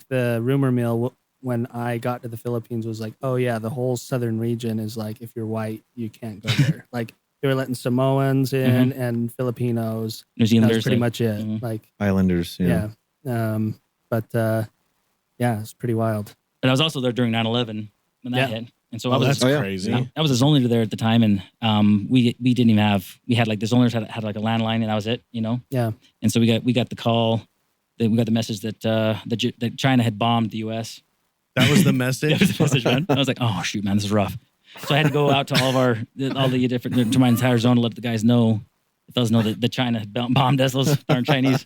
the rumor mill when I got to the Philippines was like, oh yeah, the whole southern region is like, if you're white, you can't go there. Like they were letting Samoans in and Filipinos. New That Zealanders. was pretty much it. Mhm. Like Islanders. Yeah. Yeah, it's pretty wild. But I was also there during 9/11 when that hit, and so I was that's Oh, yeah. crazy. I was a zone leader there at the time, and we didn't even have like the zone leaders had like a landline, and that was it, Yeah. And so we got the call, we got the message that China had bombed the U.S. That was the That message? was the message, man. I was like, oh shoot, man, this is rough. So I had to go out to to my entire zone to let the guys know Those know that the China bombed us, those darn Chinese.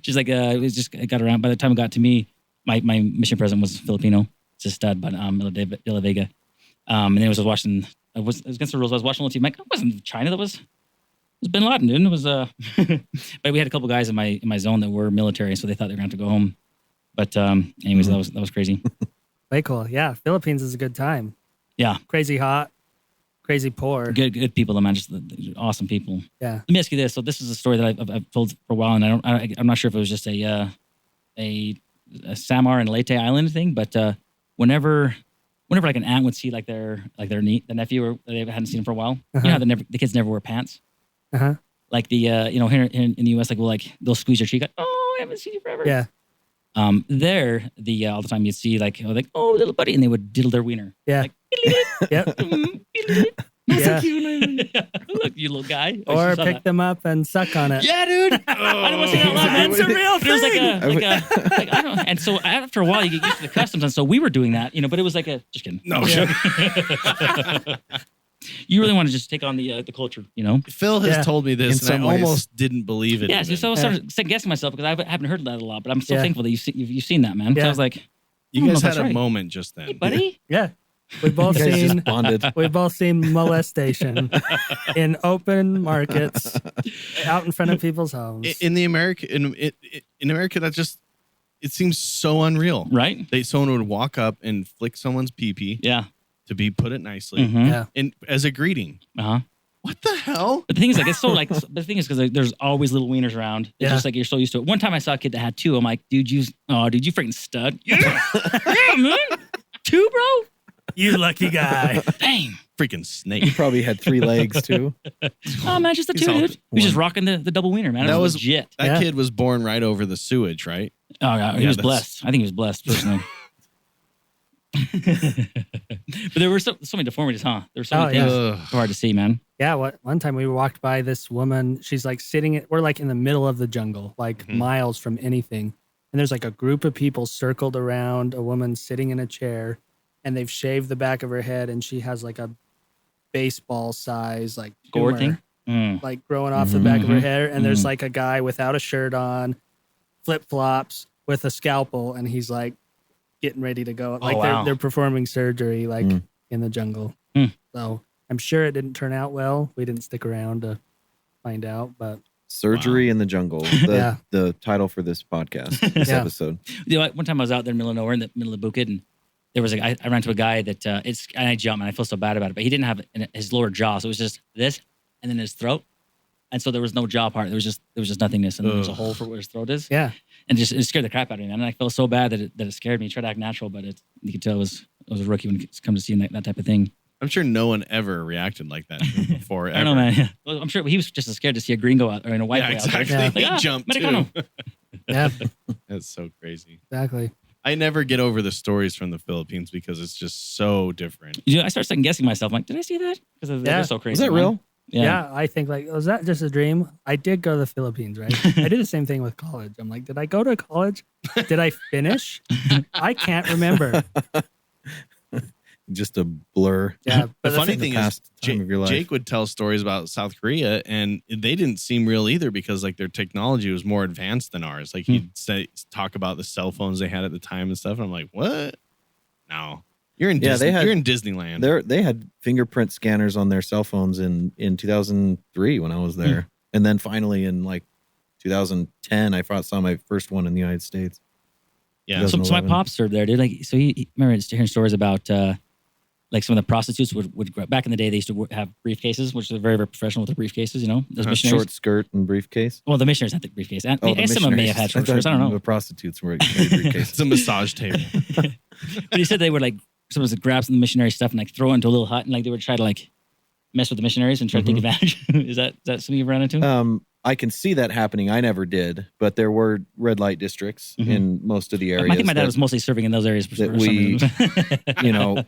She's like, it was just, it got around. By the time it got to me, my mission president was Filipino. It's a stud, but De La Vega. And then I was watching, it was against the rules. I was watching a little team. Like, it wasn't China. It was Bin Laden, dude. It was, but we had a couple guys in my zone that were military, so they thought they were going to have to go home. But anyways, that was crazy. Way cool. Yeah, Philippines is a good time. Yeah. Crazy hot. Crazy poor. Good people, man. Just awesome people. Yeah. Let me ask you this. So this is a story that I've told for a while, and I'm not sure if it was just a Samar and Leyte Island thing, but whenever like an aunt would see like their the nephew or they hadn't seen him for a while, you know how the kids never wear pants. Like the here in the U.S. like they'll squeeze your cheek. Like, oh, I haven't seen you forever. Yeah. There all the time you'd see like little buddy, and they would diddle their wiener. Yeah. Like, Yep. so cute. Look, you little guy. Or pick them up and suck on it. Yeah, dude. I don't want to say that loud, man. It's a real thing. It was like I don't know. And so after a while, you get used to the customs, and so we were doing that, but it was like just kidding. No. You really want to just take on the culture, Phil has told me this, In and some I ways. almost didn't believe it. Yeah, so I started second guessing myself because I haven't heard that a lot, but I'm so Yeah. thankful that you've seen that, man. 'Cause I was like, You I don't know guys if had that's a right. moment just then. Hey, buddy. Yeah. We've both You guys seen just bonded. we've both seen molestation in open markets out in front of people's homes. In America, that just it seems so unreal. Right? Someone would walk up and flick someone's pee-pee Yeah. to put it nicely, Mhm. Yeah. and as a greeting. Uh-huh. What the hell? But the thing is, it's so the thing is, because there's always little wieners around. It's Yeah. just like you're so used to it. One time I saw a kid that had two. I'm like, dude, you freaking stud. Yeah, yeah, man. Two, bro? You lucky guy. Dang. Freaking He snake. probably had 3 legs too. Oh, man, just the two, all dude. He was just rocking the double wiener, man. It That was was- legit. That Yeah. kid was born right over the sewage, right? Oh, yeah, he Yeah, was that's- blessed. I think he was blessed, personally. But there were so many deformities, huh? There were so many Oh, yeah. things. Ugh. Hard to see, man. Yeah, one time we walked by this woman. She's like we're like in the middle of the jungle, like Mhm. miles from anything. And there's like a group of people circled around a woman sitting in a chair, and they've shaved the back of her head, and she has like a baseball size like Gourd tumor, thing? like growing off the back of her Mhm. hair. And there's Mhm. like a guy without a shirt on, flip flops with a scalpel, and he's like getting ready to go. Like wow. they're performing surgery like in the jungle. So I'm sure it didn't turn out well. We didn't stick around to find out, but Surgery in the Jungle. The title for this podcast, this Yeah. episode. One time I was out there in the middle of nowhere, in the middle of Bukit, and there was I ran to a guy that and I jumped, and I feel so bad about it, but he didn't have his lower jaw, so it was just this, and then his throat, and so there was no jaw part. There was just nothingness, and there was a hole for where his throat is. yeah. And it scared the crap out of me, man. And I felt so bad that it scared me. He tried to act natural, but you could tell it was a rookie when it comes to seeing that type of thing. I'm sure no one ever reacted like that before. I don't know, man. Well, I'm sure he was just as scared to see a green go out or a white Yeah, go exactly. out there. Yeah. He jumped too. Americano. Yeah, That's so crazy. exactly. I never get over the stories from the Philippines because it's just so different. I started second guessing myself. I'm like, did I see that? Because they're so crazy. Was that man. real? Yeah. I think like, was that just a dream? I did go to the Philippines, right? I did the same thing with college. I'm like, did I go to college? Did I finish? I can't remember. Just a blur. Yeah. The But funny in the thing past is, time of your life. Jake would tell stories about South Korea, and they didn't seem real either because like their technology was more advanced than ours. Like he'd talk about the cell phones they had at the time and stuff, and I'm like, what? No, you're in Yeah, Disney, they had- you're in Disneyland. They had fingerprint scanners on their cell phones in 2003 when I was there. And then finally in like 2010, I saw my first one in the United States. Yeah. Doesn't- So my 2011. pops served there, dude. Like, so he remember just hearing stories about like some of the prostitutes would back in the day they used to have briefcases, which are very, very professional with their briefcases. Those missionaries. Short skirt and briefcase. Well, the missionaries had the briefcase. And Oh, the some of them may have had missionaries. short skirts. I don't know. The prostitutes were briefcases. It's a massage table. But he said they would like some of the grab some of the missionary stuff and like throw it into a little hut and like they would try to like mess with the missionaries and try to take advantage. Is that something you've run into? I can see that happening. I never did, but there were red light districts in most of the areas. I think my dad that- was mostly serving in those areas for that some we- reason.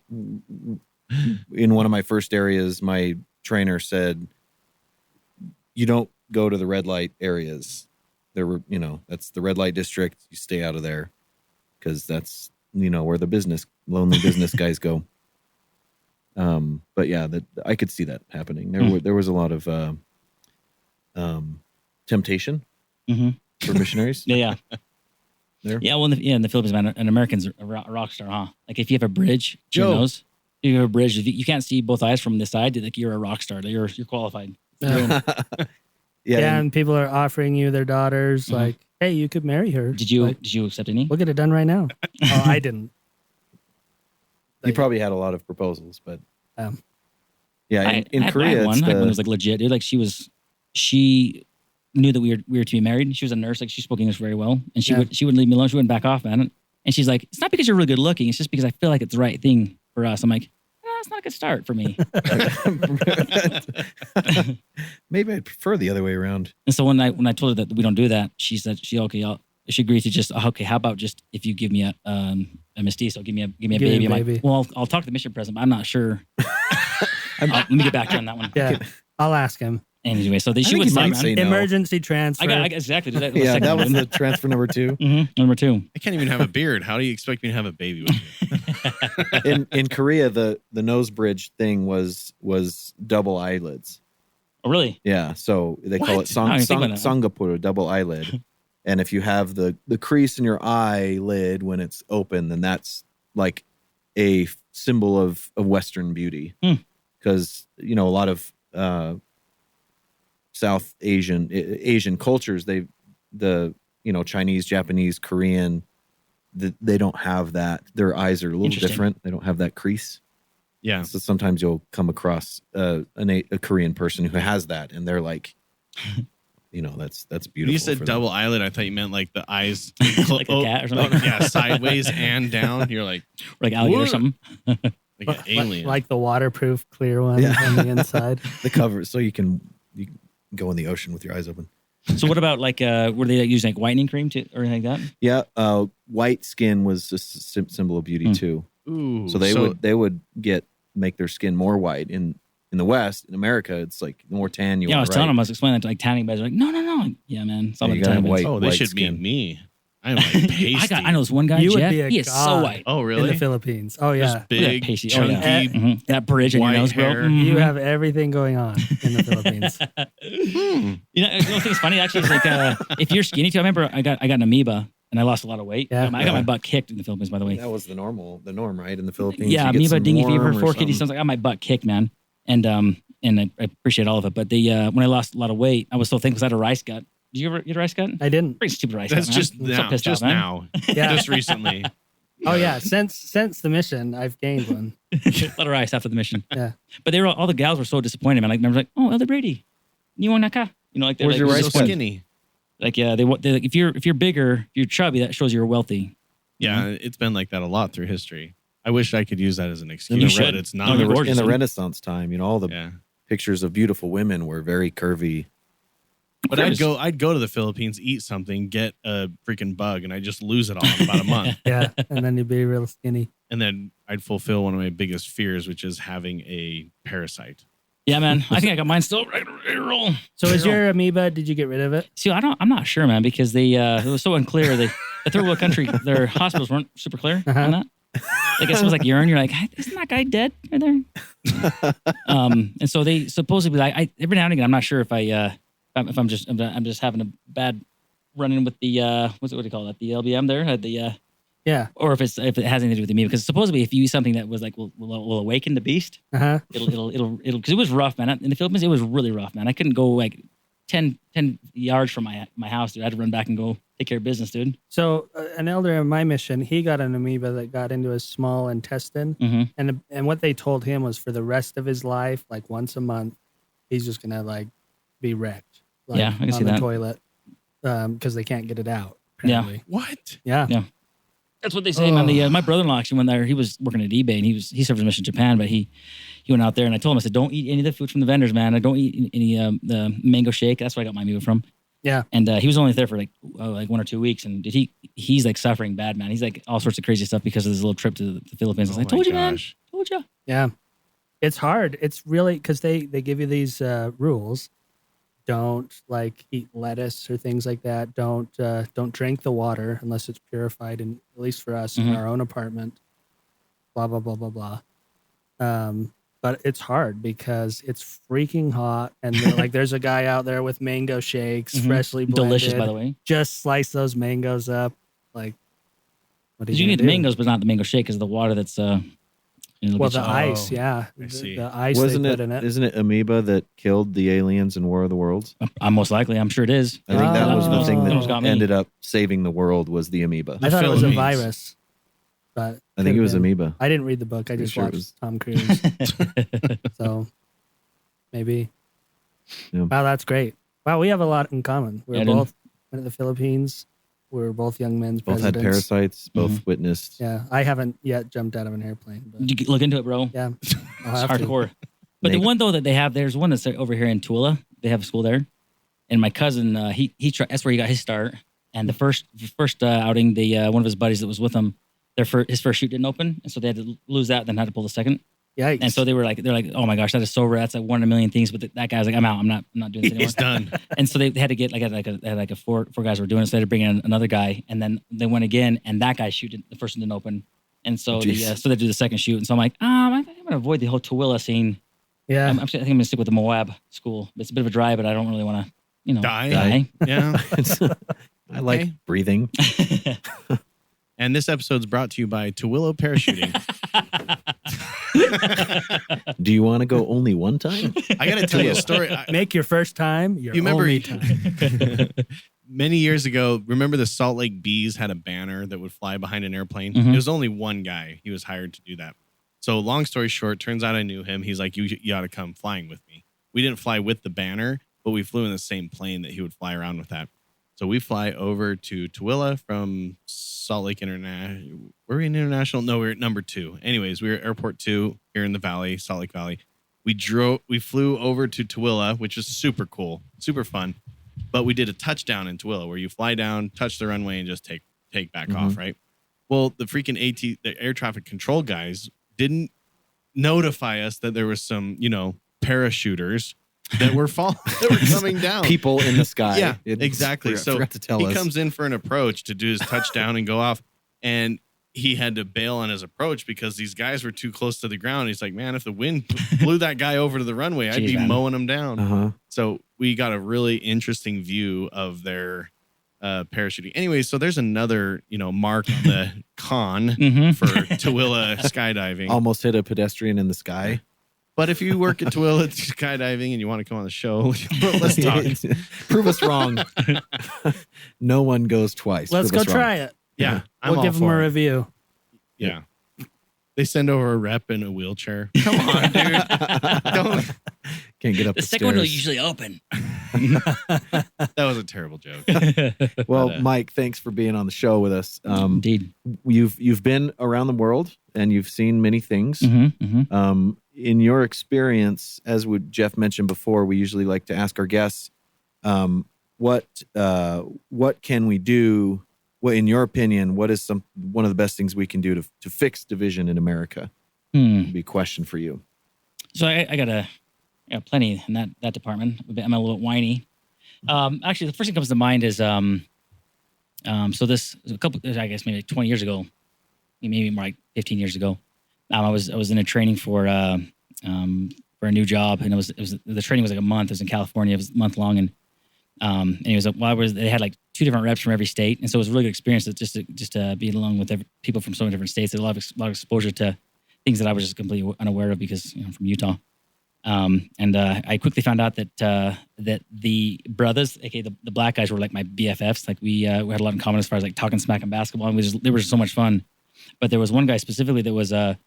In one of my first areas, my trainer said, you don't go to the red light areas. There were, that's the red light district. You stay out of there because that's, where the lonely business guys go. But yeah, I could see that happening. There was a lot of temptation for missionaries. Yeah. There. Yeah, well, in the Philippines, man, an American's a rock star, huh? Like if you have a bridge to your Joe. nose, you have a bridge. If you can't see both eyes from this side, like you're a rock star. You're qualified. Yeah, Yeah, and people are offering you their daughters, like, hey, you could marry her. Did you Like, accept any? we'll get it done right now. Oh, I didn't. you probably had a lot of proposals, but Um, yeah, in I had Korea, one. it's I had one that the, was like legit, dude. Like she knew that we were to be married. She was a nurse. Like she spoke English very well, and she wouldn't leave me alone. She wouldn't back off, man. And she's like, it's not because you're really good looking. It's just because I feel like it's the right thing for us. I'm like, it's not a good start for me. maybe I'd prefer the other way around. And so when I told her that we don't do that, she said she agreed to just okay. How about just if you give me a mestizo, give me a baby. I'm like, well, I'll talk to the mission president, but I'm not sure. Let me get back to you on that one. Yeah, I'll ask him. Anyway, so she think would he might say no. Emergency transfer. I got exactly. That Yeah, that was the transfer number 2. Number 2. I can't even have a beard. How do you expect me to have a baby with you? In Korea, the nose bridge thing was double eyelids. Oh, really? Yeah, so they call it I didn't think about that. sangapuro, double eyelid. And if you have the crease in your eyelid when it's open, then that's like a symbol of Western beauty. Because a lot of South Asian cultures, Chinese, Japanese, Korean, they don't have that. Their eyes are a little different. They don't have that crease. Yeah. So sometimes you'll come across a Korean person who has that, and they're like, that's beautiful. When you said double eyelid, I thought you meant like the eyes Like a cat or something. yeah, sideways and down. You're like alligator or something. like an alien. like the waterproof clear one on the inside. The cover, so you can go in the ocean with your eyes open. So what about were they using like whitening cream or anything like that? Yeah, white skin was a symbol of beauty too. Ooh, So they would make their skin more white. In the West, in America, it's like the more tan you are. Yeah, I was right? telling them, I was explaining that to like tanning beds. They're like, no. Like, yeah, man. It's all Yeah, about you gotta have tanning beds. oh, they white should skin. meet me. I'm like pasty. I know this one guy, You would Jeff. be a He is so god. white. Oh, In really? the Philippines. Oh, Just yeah. Look at big, that pasty. chunky. Oh, yeah. That bridge in your white nose, bro. hair. You have everything going on in the Philippines. You know the thing's funny actually is like if you're skinny too. I remember I got an amoeba and I lost a lot of weight. Yeah. I got my butt kicked in the Philippines, by the way. That was the norm, right? In the Philippines, Yeah, you get amoeba, some dengue fever, worm or 4 kidney something. stones. I got my butt kicked, man. And I appreciate all of it. But when I lost a lot of weight, I was so thankful because I had a rice gut. Did you ever get a rice gut? I didn't. Pretty stupid rice That's gut, man. just I'm so now. pissed Just off, man. now. Yeah. Just recently. Oh, yeah. Since the mission, I've gained one. A lot of rice after the mission. Yeah. But all the gals were so disappointed, man. Like, I was like, oh, Elder Brady, you want naka? Like, they're Where's like, your So rice gut? skinny. Like, yeah, they're like, if you're bigger, if you're chubby, that shows you're wealthy. Yeah, it's been like that a lot through history. I wish I could use that as an You excuse, should. but it's No, not. you're gorgeous. In the dude. Renaissance time, all the pictures of beautiful women were very curvy. But I'd go to the Philippines, eat something, get a freaking bug, and I just lose it all in about a month. Yeah. And then you'd be real skinny. And then I'd fulfill one of my biggest fears, which is having a parasite. Yeah, man. I think I got mine still ready to roll. So is your amoeba, did you get rid of it? See, I'm not sure, man, because it was so unclear. The third world country, their hospitals weren't super clear on that. Like it smells like urine. You're like, isn't that guy dead right there? And so they supposedly, I every now and again, I'm not sure if I'm just having a bad run-in with the what do you call that? The LBM there had the Yeah. or if it has anything to do with the amoeba, because supposedly if you eat something that was like will awaken the beast, Uh-huh. it'll because it was rough, man. In the Philippines, it was really rough, man. I couldn't go like 10 yards from my house, dude. I had to run back and go take care of business, dude. So an elder in my mission, he got an amoeba that got into his small intestine. Mm-hmm. And what they told him was for the rest of his life, like once a month, he's just going to like be wrecked. Like, Yeah, I can on see the that. toilet because they can't get it out. Yeah. Apparently. What? Yeah. Yeah. That's what they say, man. My brother-in-law actually went there. He was working at eBay, and he served his mission in Japan, but he went out there, and I told him, I said, don't eat any of the food from the vendors, man. I don't eat any the mango shake. That's where I got my amoeba from. Yeah. And he was only there for like 1 or 2 weeks, and he's like suffering bad, man. He's like all sorts of crazy stuff because of this little trip to the Philippines. I was like, told you, man. Told you. Yeah. It's hard. It's really because they give you these rules. Don't like eat lettuce or things like that. Don't drink the water unless it's purified. And at least for us in our own apartment, blah blah blah blah blah. but it's hard because it's freaking hot. And there's a guy out there with mango shakes, freshly blended. Delicious, by the way. Just slice those mangoes up. Like, what do You need the mangoes, but not the mango shake because of the water that's. Well, the ice, yeah. I see. The ice Wasn't they it, put in it. isn't it amoeba that killed the aliens in War of the Worlds? I'm most likely. I'm sure it is. I think that was the Oh. thing Almost got that me. ended up saving the world was the amoeba. I thought it was a Philippines. virus. But I think it was could've been. amoeba. I didn't read the book. I Pretty just sure it watched was- Tom Cruise. So maybe. Yeah. Wow, that's great. Wow, we have a lot in common. We're Yeah, both went to the Philippines. We're both young men's Both had presidents. parasites. Both witnessed. Yeah, I haven't yet jumped out of an airplane. But You look into it, bro. yeah, It's I'll have to. hardcore. But the Naked. one though that they have, there's one that's over here in Tooele. They have a school there, and my cousin, he tried. That's where he got his start. And the first outing, one of his buddies that was with him, his first shoot didn't open, and so they had to lose that, then had to pull the second. Yikes. And so they're like, oh my gosh, that is so rare. That's like one in a million things. But that guy's like, I'm out. I'm not doing this anymore. He's done. And so they had to get four guys were doing it. So they had to bring in another guy, and then they went again, and that guy the first one didn't open, and so Jeez. they do the second shoot. And so I'm like, I think I'm gonna avoid the whole Tooele scene. yeah. I think I'm gonna stick with the Moab school. It's a bit of a drive, but I don't really want to, Die. Yeah. I like Okay. breathing. And this episode's brought to you by Tooele Parachuting. Do you want to go only one time? I got to tell you a story. Make your first time your You remember- only time. Many years ago, remember the Salt Lake Bees had a banner that would fly behind an airplane? Mhm. It was only one guy. He was hired to do that. So long story short, turns out I knew him. He's like, you ought to come flying with me. We didn't fly with the banner, but we flew in the same plane that he would fly around with that. So we fly over to Tooele from Salt Lake International. Were we in International? No, we were at number 2. Anyways, we were at Airport 2 here in the Valley, Salt Lake Valley. We flew over to Tooele, which is super cool, super fun. But we did a touchdown in Tooele where you fly down, touch the runway, and just take back off, right? Well, the freaking the air traffic control guys didn't notify us that there was some, parachuters that were coming down. People in the sky. Yeah, exactly. So forgot to tell he us. comes in for an approach to do his touchdown and go off, and he had to bail on his approach because these guys were too close to the ground. He's like, man, if the wind blew that guy over to the runway, I'd Jeez, be man. mowing him down. Uh-huh. So we got a really interesting view of their parachuting. Anyway, so there's another, mark on the con Mhm. for Tooele skydiving. Almost hit a pedestrian in the sky. But if you work at Tooele skydiving and you want to come on the show, let's talk. Prove us wrong. No one goes twice. Let's Prove go us wrong. try it. Yeah, I'm We'll all give them a for it. review. Yeah. They send over a rep in a wheelchair. Come on, dude. Don't. Can't get up The the second one will stairs. usually open. That was a terrible joke. Well, But, Mike, thanks for being on the show with us. Indeed. You've been around the world and you've seen many things. In your experience, as Jeff mentioned before, we usually like to ask our guests, what can we do? What, in your opinion, what is one of the best things we can do to fix division in America? Would be a question for you. So I got plenty in that department. I'm a little bit whiny. Actually, the first thing that comes to mind is so this a couple, I guess maybe 20 years ago, maybe more like 15 years ago. I was in a training for a new job, and it was the training was like a month. It was in California. It was a month long, and it was they had like 2 different reps from every state, and so it was a really good experience just to be along with people from so many different states. There was a lot of exposure to things that I was just completely unaware of because I'm from Utah. And I quickly found out that the brothers, aka the black guys, were like my BFFs. Like we had a lot in common as far as like talking smack and basketball, and they were just so much fun. But there was one guy specifically that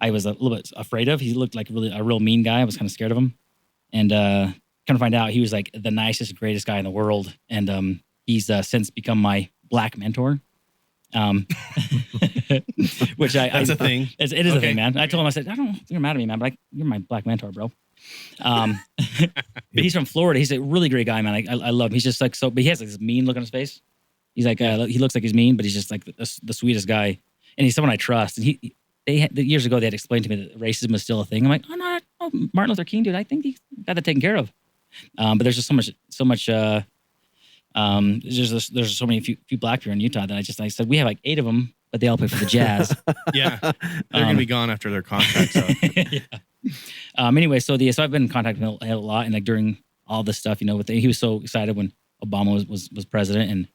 I was a little bit afraid of. He looked like a real mean guy. I was kind of scared of him. And kind of find out he was like the nicest, greatest guy in the world. And he's since become my black mentor. Which That's a thing. It is a thing, man. I told him, I said, I don't think you're mad at me, man, but you're my black mentor, bro. But he's from Florida. He's a really great guy, man. I love him. He's just like but he has like this mean look on his face. He's like, he looks like he's mean, but he's just like the sweetest guy. And he's someone I trust. And years ago, they had explained to me that racism is still a thing. I'm like, oh, Martin Luther King, dude. I think he got that taken care of. But there's just so much. There's so many few black people in Utah that I said we have like 8 of them, but they all play for the Jazz. Yeah. They're going to be gone after their contract's up. Yeah. Anyway, so I've been in contact with him a lot, and like during all this stuff, he was so excited when Obama was president,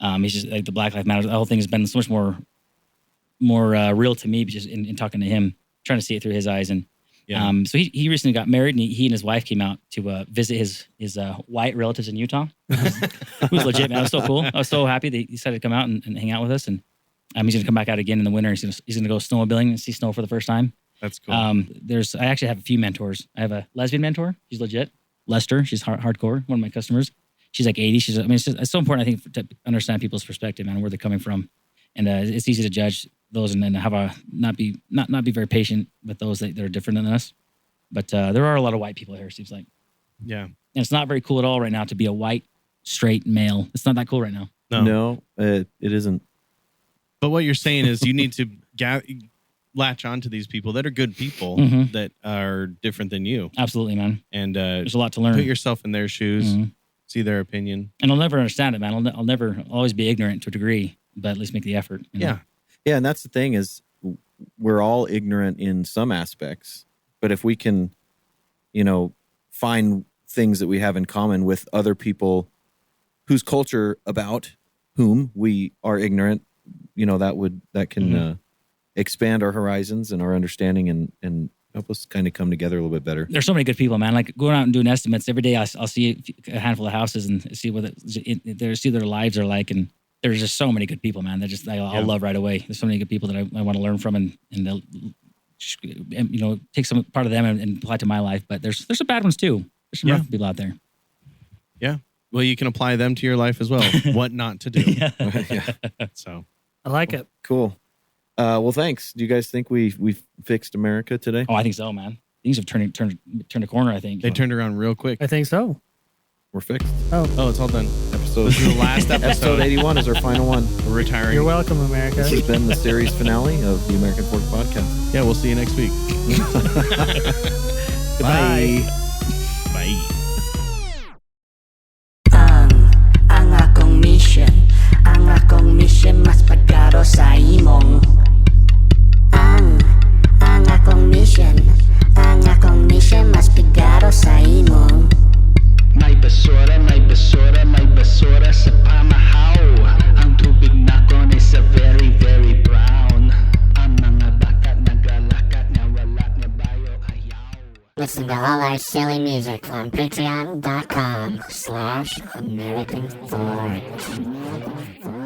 and he's just like the Black Lives Matter. The whole thing has been so much more real to me, just in talking to him, trying to see it through his eyes. And so he recently got married, and he and his wife came out to visit his white relatives in Utah. It was legit, man. It was so cool. I was so happy that he decided to come out and hang out with us. And he's going to come back out again in the winter. He's going to go snowmobiling and see snow for the first time. That's cool. I actually have a few mentors. I have a lesbian mentor. She's legit. Lester. She's hardcore. One of my customers. She's like 80. It's so important, I think, to understand people's perspective, man, where they're coming from. And it's easy to judge those and then not be very patient with those that are different than us. But there are a lot of white people here, it seems like. Yeah. And it's not very cool at all right now to be a white, straight male. It's not that cool right now. No, it isn't. But what you're saying is you need to latch on to these people that are good people that are different than you. Absolutely, man. And there's a lot to learn. Put yourself in their shoes, see their opinion. And I'll never understand it, man. I'll always be ignorant to a degree, but at least make the effort. Yeah. Yeah, and that's the thing is we're all ignorant in some aspects, but if we can, find things that we have in common with other people whose culture about whom we are ignorant, that can expand our horizons and our understanding and help us kind of come together a little bit better. There's so many good people, man. Like going out and doing estimates every day, I'll see a handful of houses and see what their lives are like, and there's just so many good people, man. They're just I'll love right away. There's so many good people that I want to learn from, and they'll take some part of them and apply to my life. But there's some bad ones too. There's some rough people out there. Yeah. Well, you can apply them to your life as well. What not to do. Yeah. So I like it. Cool. Well, thanks. Do you guys think we fixed America today? Oh, I think so, man. Things have turned a corner, I think. They turned around real quick. I think so. We're fixed. Oh, it's all done. This is the last episode. Episode 81 is our final one. We're retiring. You're welcome, America. This has been the series finale of the American Fork Podcast. Yeah, we'll see you next week. Bye. Bye. Ang akong mission mas pagkaro sa imong. Ang akong mission mas pagkaro sa imong. May basura sa pamahaw. Ang tubig nakon is a very, very brown. Ang mga bata naglalakat nga wala nga bayo ayaw. Listen to all our silly music on patreon.com/AmericanFork.